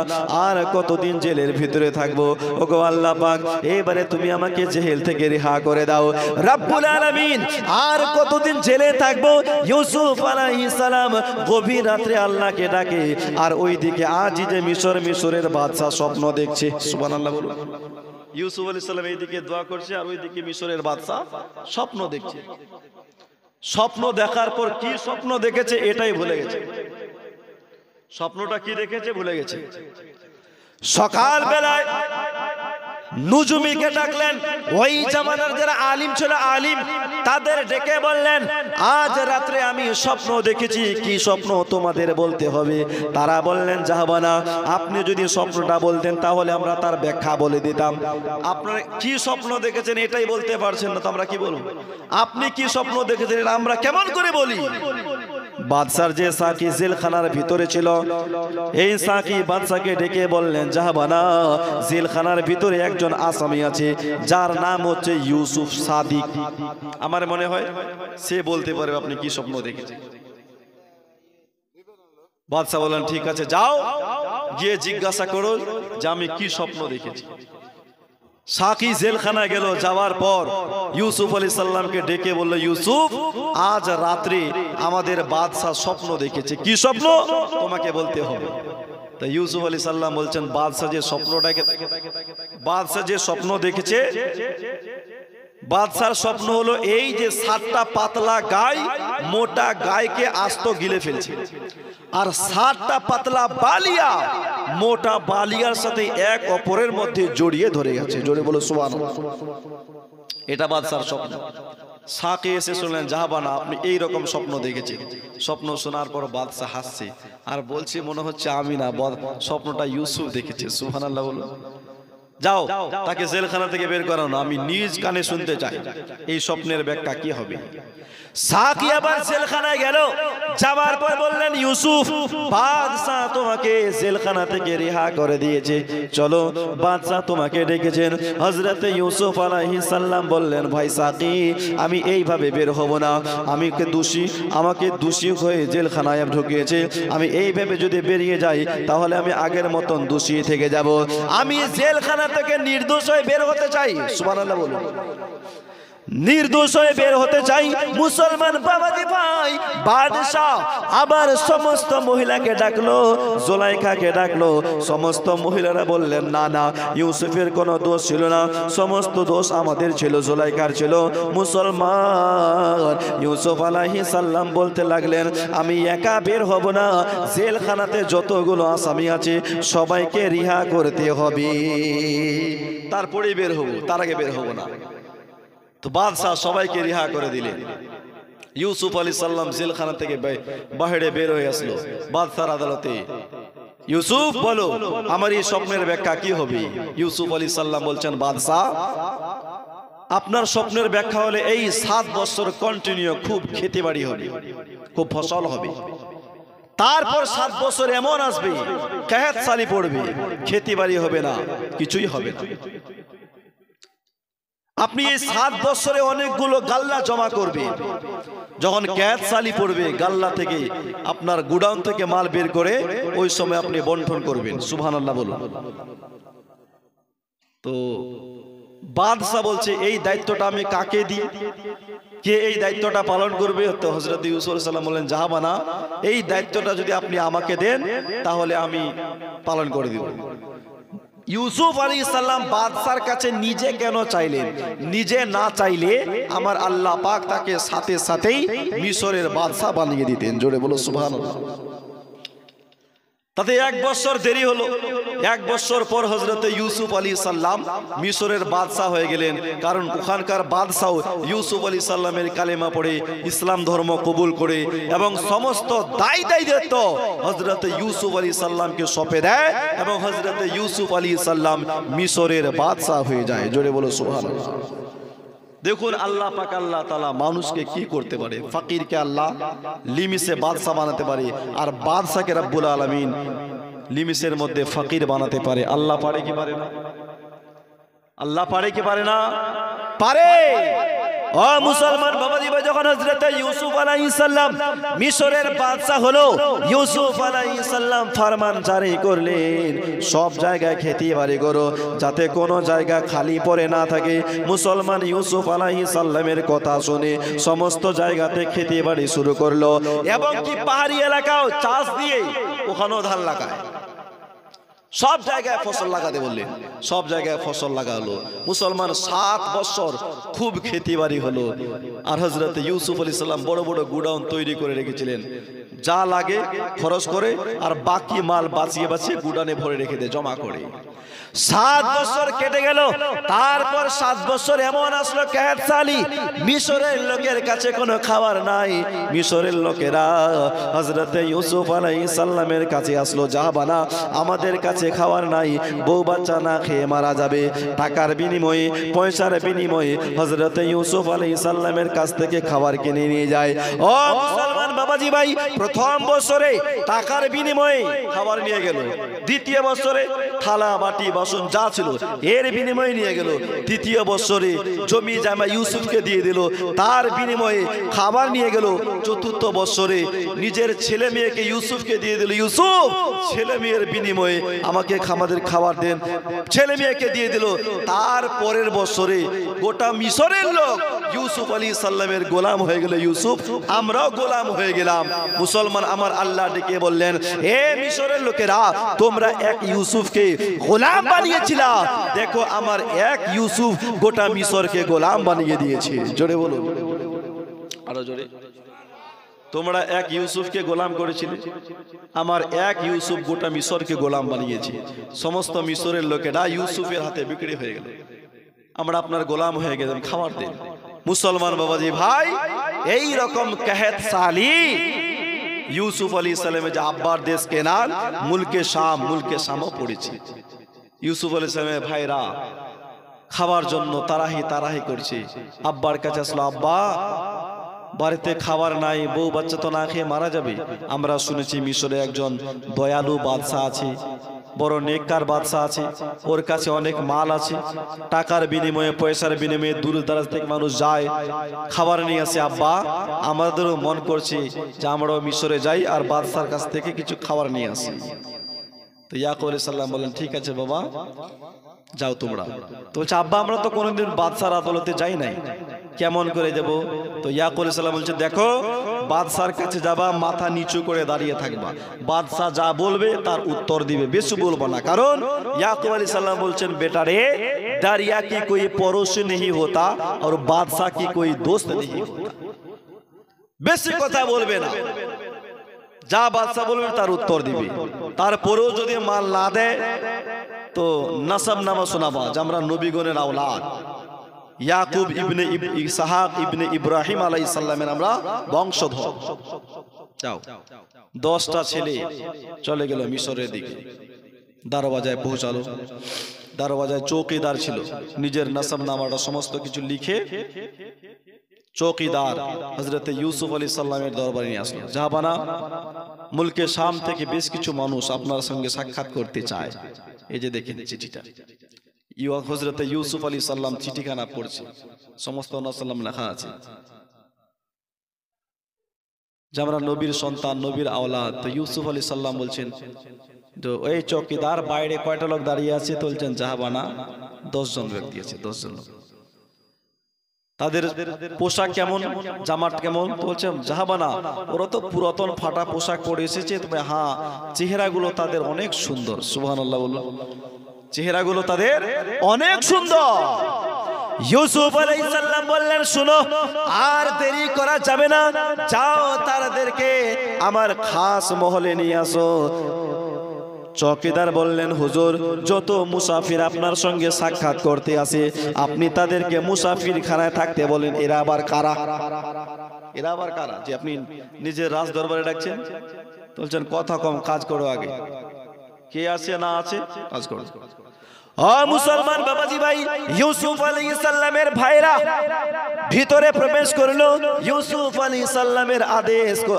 আর কতদিন জেলের ভিতরে থাকবো? ওগো আল্লাহ পাক এবারে তুমি আমাকে জেল থেকে রিহা করে দাও রব্বুল আলামিন। আর কতদিন জেলে থাকবো? ইউসুফ আলাইহিস সালাম গভীর রাত্রে আল্লাহকে ডাকে আর ওইদিকে আজিজে মিশরের বাদশা স্বপ্ন দেখছে। সুবহানাল্লাহ বলুন। ইউসুফ আলাইহিস সালাম এইদিকে দোয়া করছে আর ওইদিকে মিশরের বাদশা স্বপ্ন দেখছে। স্বপ্ন দেখার পর কি স্বপ্ন দেখেছে এটাই ভুলে গেছে। স্বপ্নটা কি দেখেছে ভুলে গেছে। সকাল বেলায় নুজুমিকে ডাকলেন, ওই জামানার যারা আলিম ছিল আলিম তাদের ডেকে বললেন আজ রাত্রে আমি স্বপ্ন দেখেছি, কি স্বপ্ন তোমাদের বলতে হবে। তারা বললেন জাহাবানা আপনি যদি স্বপ্নটা বলতেন তাহলে আমরা তার ব্যাখ্যা বলে দিতাম। আপনারা কি স্বপ্ন দেখেছেন এটাই বলতে পারছেন না তো আমরা কি বলবো? আপনি কি স্বপ্ন দেখেছেন এটা আমরা কেমন করে বলি? বাদশার যে সাকি জেলখানার ভিতরে ছিল, এই সাকি বাদশাকে ডেকে বললেন, জাহাবানা, জেলখানার ভিতরে একজন আসামি আছে যার নাম হচ্ছে ইউসুফ সাদিক। আমার মনে হয় সে বলতে পারবে আপনি কি স্বপ্ন দেখেছেন। বাদশা বললেন, ঠিক আছে, যাও গিয়ে জিজ্ঞাসা করো যে আমি কি স্বপ্ন দেখেছি। সাকি জেলখানা গেল, যাওয়ার পর ইউসুফ আলাইহিস সালামকে ডেকে বলল, ইউসুফ, আজ রাত্রে আমাদের বাদশাহ স্বপ্ন দেখেছে। কি স্বপ্ন তোমাকে বলতে হবে। তা ইউসুফ আলাইহিস সালাম বলছেন, বাদশাহ যে স্বপ্ন দেখেছে, বাদশার স্বপ্ন হলো এই যে 7টা পাতলা গাই মোটা গায়কে আস্ত গিলে ফেলছে, আর 7টা পাতলা বালিয়া মোটা বালিয়ার সাথে এক অপরের মধ্যে জড়িয়ে ধরে গেছে। জোরে বলো সুবহানাল্লাহ। এটা বাদশার স্বপ্ন। সাকে এসে শুনলেন, জাহাবানা, আপনি এই রকম স্বপ্ন দেখেছেন। স্বপ্ন শোনার পর বাদশা হাসছে আর বলছে, মনে হচ্ছে আমি না, স্বপ্নটা ইউসুফ দেখেছে। সুবহানাল্লাহ বলো। যাও তাকে জেলখানা থেকে বের করানো, আমি নিজ কানে শুনতে চাই এই স্বপ্নের ব্যাখ্যা কি হবে। সাকি আবার জেলখানায় গেল, যাওয়ার পর বললেন, ইউসুফ, বাদশা তোমাকে জেলখানা থেকে রিহা করে দিয়েছে, চলো বাদশা তোমাকে ডেকেছেন। হযরতে ইউসুফ আলাইহিস সালাম বললেন, ভাই সাকি, আমি এইভাবে বের হব না, আমাকে দোষী হয়ে জেলখানায় ঢুকিয়েছে, আমি এইভাবে যদি বেরিয়ে যাই তাহলে আমি আগের মতন দোষী থেকে যাব। আমি জেলখানা থেকে নির্দোষ হয়ে বের হতে চাই। সুবহানাল্লাহ বলুন। নির্দোষ হয়ে বের হতে চাই। মুসলমান বাবাজি ভাই, বাদশাহ আবার সমস্ত মহিলাকে ডাকলো, জুলাইখাকে ডাকলো। সমস্ত মহিলারা বললেন, না না, ইউসুফের কোনো দোষ ছিল না, সমস্ত দোষ আমাদের ছিল, জুলাইখার ছিল। মুসলমান ইউসুফ আলাইহিস সালাম বলতে লাগলেন, আমি একা বের হব না, জেলখানাতে যতগুলো আসামি আছে সবাইকে রিহা করতে হবে, তারপরেই বের হব, তার আগে বের হব না। তো বাদশাহ সবাইকে রিহা করে দিলেন। ইউসুফ আলাইহিস সালাম জেলখানা থেকে বাইরে বের হয়ে আসলো বাদশার আদালতে। ইউসুফ, বলো আমার এই স্বপ্নের ব্যাখ্যা কি হবে। ইউসুফ আলাইহিস সালাম বলছেন, বাদশাহ, আপনার স্বপ্নের ব্যাখ্যা হলে এই 7 বছর কন্টিনিউ খুব খেতেবাড়ি হবে, খুব ফসল হবে। তারপর 7 বছর এমন আসবে কেহাত সালি পড়বে, খেতেবাড়ি হবে না, কিছুই হবে না। আপনি এই 7 বছরে অনেকগুলো গাল্লা জমা করবেন, যখন ক্যাদ সালি পড়বে গাল্লা থেকে আপনার গুডাউন থেকে মাল বের করে ওই সময় আপনি বন্টন করবেন। সুবহানাল্লাহ বলুন। তো বাদশা বলছে, এই দায়িত্বটা আমি কাকে দিই, কে এই দায়িত্বটা পালন করবে। তো হযরত ইউসুফ আলাইহিস সালাম বললেন, জাহাবানা, এই দায়িত্বটা যদি আপনি আমাকে দেন তাহলে আমি পালন করে দিব। ইউসুফ আলাইহিস সালাম বাদশার কাছে নিজে কেন চাইলেন? নিজে না চাইলে আমার আল্লাহ পাক তাকে সাথে সাথেই মিশরের বাদশা বানিয়ে দিতেন। জোরে বলো সুবহানাল্লাহ। তাতে 1 বছর দেরি হলো। 1 বছর পর হযরত ইউসুফ আলাইহিস সালাম মিশরের বাদশা হয়ে গেলেন, কারণ ওখানকার বাদশাও ইউসুফ আলাইহিস সালামের কালেমা পড়ে ইসলাম ধর্ম কবুল করে এবং সমস্ত দায়িত্ব হযরত ইউসুফ আলাইহিস সালামকে সঁপে দেয় এবং হযরত ইউসুফ আলাইহিস সালাম মিশরের বাদশা হয়ে যায়। জোরে বলো সুবহানাল্লাহ। দেখুন আল্লাহ পাক আল্লাহ তাআলা মানুষকে কি করতে পারে। ফকিরকে আল্লাহ লিমিসে বাদশা বানাতে পারে, আর বাদশাকে রব্বুল আলামিন লিমিসের মধ্যে ফকির বানাতে পারে। আল্লাহ পারে কি পারে না? আল্লাহ পারে কি পারে না? পারে। ও মুসলমান বাবাজি ভাই, যখন হযরত ইউসুফ আলাইহিস সালাম মিশরের বাদশা হলো, ইউসুফ আলাইহিস সালাম ফরমান জারি করলেন, সব জায়গায় খেতিবাড়ি করো যাতে কোনো জায়গা খালি পড়ে না থাকে। মুসলমান ইউসুফ আলাইহিস সালামের কথা শুনে সমস্ত জায়গাতে খেতিবাড়ি শুরু করলো এবং কি পাহাড়ি এলাকাও চাষ দিয়ে ওখানেও ধান লাগায়, সব জায়গায় ফসল লাগাতে বললেন, সব জায়গায় ফসল লাগালো। মুসলমান 7 বছর খুব খেতিবাড়ি হলো। আর হযরত ইউসুফ আলাইহিস সালাম বড় বড় গুডাউন তৈরি করে রেখেছিলেন, যা লাগে খরচ করে আর বাকি মাল বাঁচিয়ে বাঁচিয়ে গুডাউনে ভরে রেখে দেয় জমা করে। 7 বছর কেটে গেল। তারপর 7 বছর এমন আসলো কেহাত সালি, মিশরের লোকের কাছে কোনো খাবার নাই। মিশরের লোকেরা হযরত ইউসুফ আলাইহিস সালামের কাছে আসলো, জাহাবানা, আমাদের কাছে খাবার নাই, বউ বাচ্চা না খেয়ে মারা যাবে। টাকার বিনিময়ে, পয়সার বিনিময়ে হযরত ইউসুফ আলাইহিস সালামের কাছ থেকে খাবার কিনে নিয়ে যায়। ও মুসলমান বাবাজি ভাই প্রথম বছরে টাকার বিনিময়ে খাবার নিয়ে গেল, দ্বিতীয় বছরে থালা বাটি বাসন যা ছিল এর বিনিময়ে নিয়ে গেল, তৃতীয় বছরে জমি জামা ইউসুফকে দিয়ে দিল, তার বিনিময়ে খাবার নিয়ে গেল, চতুর্থ বছরে নিজের ছেলে মেয়েকে ইউসুফকে দিয়ে দিল, ইউসুফ ছেলে মেয়ের বিনিময়ে আমাকে আমাদের খাবার দেন, ছেলে মেয়েকে দিয়ে দিল। তার পরের বছরে গোটা মিশরের লোক ইউসুফ আলাইহিস সালামের গোলাম হয়ে গেল, ইউসুফ আমরাও গোলাম হয়ে গেলাম। মুসলমান আমার আল্লাহ ডেকে বললেন, হে মিশরের লোকেরা, তোমরা এক ইউসুফকে গোলাম বানিয়েছিলা, দেখো আমার এক ইউসুফ গোটা মিশরকে গোলাম বানিয়ে দিয়েছে। জোরে বলো, আরো জোরে। তোমরা এক ইউসুফকে গোলাম করেছিলে, আমার এক ইউসুফ গোটা মিশরকে গোলাম বানিয়েছে। সমস্ত মিশরের লোকেরা ইউসুফের হাতে বিক্রি হয়ে গেল, আমরা আপনার গোলাম হয়ে গেলাম, খাবার দেন। মুসলমান বাবাজি ভাই, এই রকম কাহেত সালি ইউসুফ আলাইহিস সালামের যে আব্বার দেশ কেনান, মুলকে শামও পড়েছে। ইউসুফ আলাইহিস সালামের ভাইরা খাবার জন্য তারাহি করছে। আব্বার কাছে আসলো, আব্বা বাড়িতে খাবার নাই, বউ বাচ্চা তো না খেয়ে মারা যাবে। আমরা শুনেছি মিশরে একজন দয়ালু বাদশাহ আছে, বড় নেককার বাদশাহ আছে, ওর কাছে অনেক মাল আছে, টাকার বিনিময়ে পয়সার বিনিময়ে দূর দারাজ থেকে মানুষ যায় খাবার নিয়ে আসে। আব্বা আমাদেরও মন করছে যে আমরাও মিশরে যাই আর বাদশার কাছ থেকে কিছু খাবার নিয়ে আসি। তো ইয়াকুব আলাইহিস সালাম বলেন, ঠিক আছে বাবা, যাও তোমরা। তো বলছে, আব্বা আমরা তো কোনোদিন বাদশার আদালতে যাই নাই, কেমন করে যাব? তো ইয়াকুব আলাইহিস সালাম বলছে, দেখো বাদশার কাছে যাবা, মাথা নিচু করে দাঁড়িয়ে থাকবা, বাদশা যা বলবে তার উত্তর দিবে, বেশি বলবো না। কারণ ইয়াকুব আলাইহিস সালাম বলছেন, বেটা রে, দারিয়া কি কোई পড়োস नहीं होता और बादशाह की कोई दोस्त नहीं होता। বেশি কথা বলবে না, যা বাদশা বলবে তার উত্তর দিবে। তারপরেও যদি মাল না দেয় তো নাসাব নামা শোনাবা যে আমরা নবীগণের আওলাদ, ইয়াকুব ইবনে ইসহাক ইবনে ইব্রাহিম আলাইহিস সালামের আমরা বংশধর। যাও। 10টা ছেলে চলে গেল মিশরের দিকে, দরওয়াজায় পৌঁছালো। দরওয়াজায় চৌকিদার ছিল, নিজের নাসাব নামাটা সমস্ত কিছু লিখে চৌকিদার হযরত ইউসুফ আলাইহিস সালামের দরবারে নিয়ে আসলো। জাহাবানা, মুলকে শাম থেকে বেশ কিছু মানুষ আপনার সঙ্গে সাক্ষাৎ করতে চায়। এই যে দেখেন চিঠিটা, হযরত ইউসুফ আলাইহিস সালাম চিঠিখানা পড়ছে, সমস্ত নাসাব লেখা আছে যে আমরা নবীর সন্তান, নবীর আওলাদ। তো ইউসুফ আলাইহিস সালাম বলছেন, তো এই চৌকিদার বাইরে কয়টা লোক দাঁড়িয়ে আছে? তো বলছেন, জাহাবানা 10 জন ব্যক্তি আছে, 10 জন লোক। তাদের পোশাক কেমন, জামাত কেমন? তো বলছেন, জাহাবানা ওরা তো পুরাতন ফাটা পোশাক পরে এসেছে, তবে হ্যাঁ চেহারাগুলো তাদের অনেক সুন্দর। সুবহানাল্লাহ বলল, চেহারাগুলো তাদের অনেক সুন্দর। ইউসুফ আলাইহিস সালাম বললেন, শুনো, আর দেরি করা যাবে না, যাও তাদেরকে আমার খাস মহলে নিয়ে আসো। চৌকিদার বললেন, হুজুর, যত মুসাফির আপনার সঙ্গে সাক্ষাৎ করতে আসে আপনি তাদেরকে মুসাফির খানায় থাকতে বলেন। এরা আবার কারা? এরা আবার কারা যে আপনি নিজের রাজ দরবারে ডাকছেন? বলছেন, কথা কম, কাজ করো আগে। কে আছে না আছে কাজ করো। ও মুসলমান বাবাজি ভাই, ইউসুফ আলাইহিস সালামের ভাইরা ভিতরে প্রবেশ করলো। ইউসুফ আলাইহিস সালামের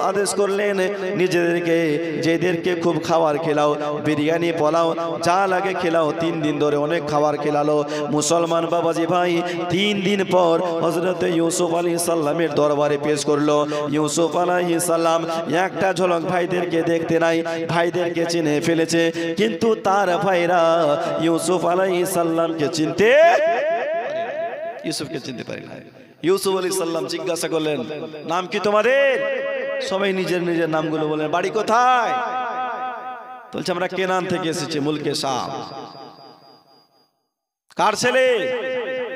আদেশ করলেন নিজেদেরকে, যেদেরকে খুব খাবার খেলাও, বিরিয়ানি পোলাও যা লাগে খেলাও। 3 দিন ধরে অনেক খাবার খেলালো। মুসলমান বাবাজি ভাই 3 দিন পর হযরত ইউসুফ আলাইহিস সালামের দরবারে পেশ করলো। ইউসুফ আলাইহিস সালাম একটা ঝলক ভাইদেরকে দেখতে নাই, ভাইদেরকে চিনে ফেলেছে, কিন্তু তার ভাইরা ইউসুফ আলাইহিস সালামকে চিনতে, ইউসুফকে চিনতে পারে না। ইউসুফ আলাইহিস সালাম জিজ্ঞাসা করলেন, নাম কি তোমাদের? সবাই নিজের নিজের নামগুলো বলেন। বাড়ি কোথায়? বলছে, আমরা কেনান থেকে এসেছি, মুলকে শাম। কার ছেলে?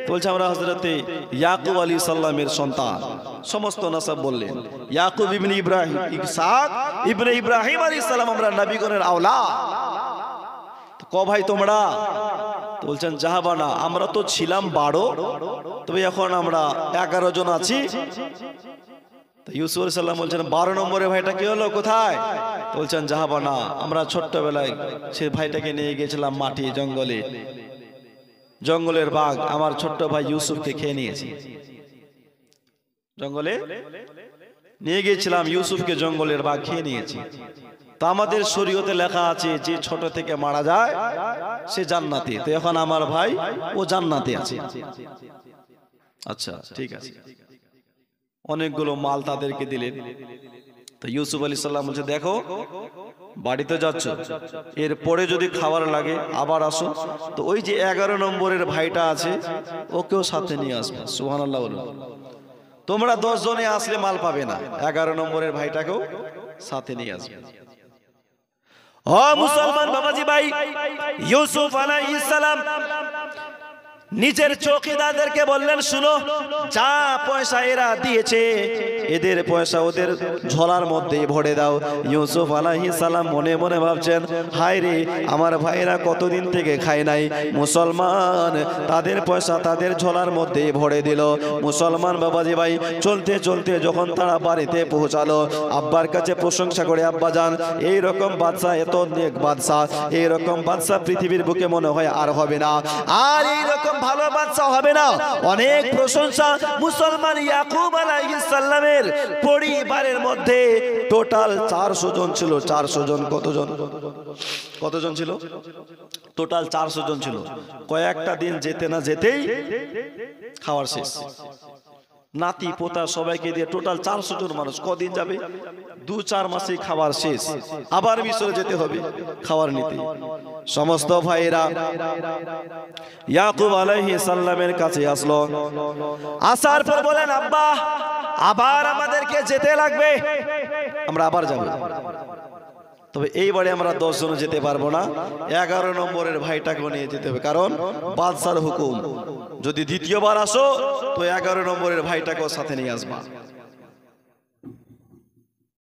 বলছে, আমরা হযরতে ইয়াকুব আলাইহিস সালামের সন্তান। সমস্ত নাসাব বললেন, ইয়াকুব ইবনে ইব্রাহিম, ইসহাক ইবনে ইব্রাহিম আলাইহিস সালাম, আমরা নবীগণের আওলাদ। ক ভাই তোমরা? বলছেন, জাহাবানা আমরা তো ছিলাম 12, তবে এখন আমরা 11 জন আছি। ইউসুফ আলাইহিস সালাম বলছেন, 12 নম্বরের ভাইটা কি হলো, কোথায়? বলছেন, জাহাবানা আমরা ছোট্টবেলায় সে ভাইটাকে নিয়ে গেছিলাম মাটি জঙ্গলে, জঙ্গলের বাঘ আমার ছোট্ট ভাই ইউসুফকে খেয়ে নিয়েছে। জঙ্গলে নিয়ে গিয়েছিলাম, ইউসুফকে জঙ্গলের বাঘ খেয়ে নিয়েছি। তো আমাদের শরীয়তে লেখা আছে যে ছোট থেকে মারা যায় সে জান্নাতে। তো এখন আমার ভাই ও জান্নাতে আছে। আচ্ছা ঠিক আছে, অনেকগুলো মাল তাদেরকে দিলেন। তো ইউসুফ আলাইহিস সালাম বলছে, দেখো বাড়িতে যাচ্ছ, এরপরে যদি খাবার লাগে আবার আসো। তো ওই যে 11 নম্বরের ভাইটা আছে ওকেও সাথে নিয়ে আসবে। সুবহানাল্লাহ বলুন। তোমরা 10 জনে আসলে মাল পাবে না, 11 নম্বরের ভাইটাকেও সাথে নিয়ে আসবে। ও মুসলমান বাবাজি ভাই, ইউসুফ আলাইহিস সালাম নিজের চৌকিদারদেরকে বললেন, শুনো, যা পয়সা এরা দিয়েছে এদের পয়সা ওদের ঝোলার মধ্যে ভরে দাও। ইউসুফ আলাইহিস সালাম মনে মনে ভাবছেন, হায় রে, আমার ভাইরা কতদিন থেকে খায় নাই, মুসলমান তাদের পয়সা তাদের ঝোলার মধ্যে ভরে দিল। মুসলমান বাবাজি ভাই, চলতে চলতে যখন তারা বাড়িতে পৌঁছালো, আব্বার কাছে প্রশংসা করে, আব্বা জান, এইরকম বাদশা, এত নেক বাদশা, এইরকম বাদশা পৃথিবীর বুকে মনে হয় আর হবে না, আর এইরকম ভালো বাদশা হবে না। অনেক প্রশংসা। মুসলমান ইয়াকুব আলাইহিস সালামের পরিবারের মধ্যে টোটাল 400 জন ছিল। 400 জন কতজন ছিল? টোটাল 400 জন ছিল। কয়েকটা দিন যেতে না যেতেই খাওয়ার শেষ। নাতি পোতা সবাইকে দিয়ে টোটাল 400 জন মানুষ। কদিন যাবে? 2-4 মাসেই খাবার শেষ। আবার মিশরে যেতে হবে খাবার নিতে। সমস্ত ভাইরা ইয়াকুব আলাইহিস সালামের কাছে আসলো। আসার পর বলেন, আব্বা, আবার আমাদেরকে যেতে লাগবে, আমরা আবার যাব। তবে এইবারে আমরা 10 জন যেতে পারবো না, 11 নম্বরের ভাইটাকেও নিয়ে যেতে হবে, কারণ বাদশার হুকুম, যদি দ্বিতীয়বার আসো তো 11 নম্বরের ভাইটাকেও সাথে নিয়ে আসবা।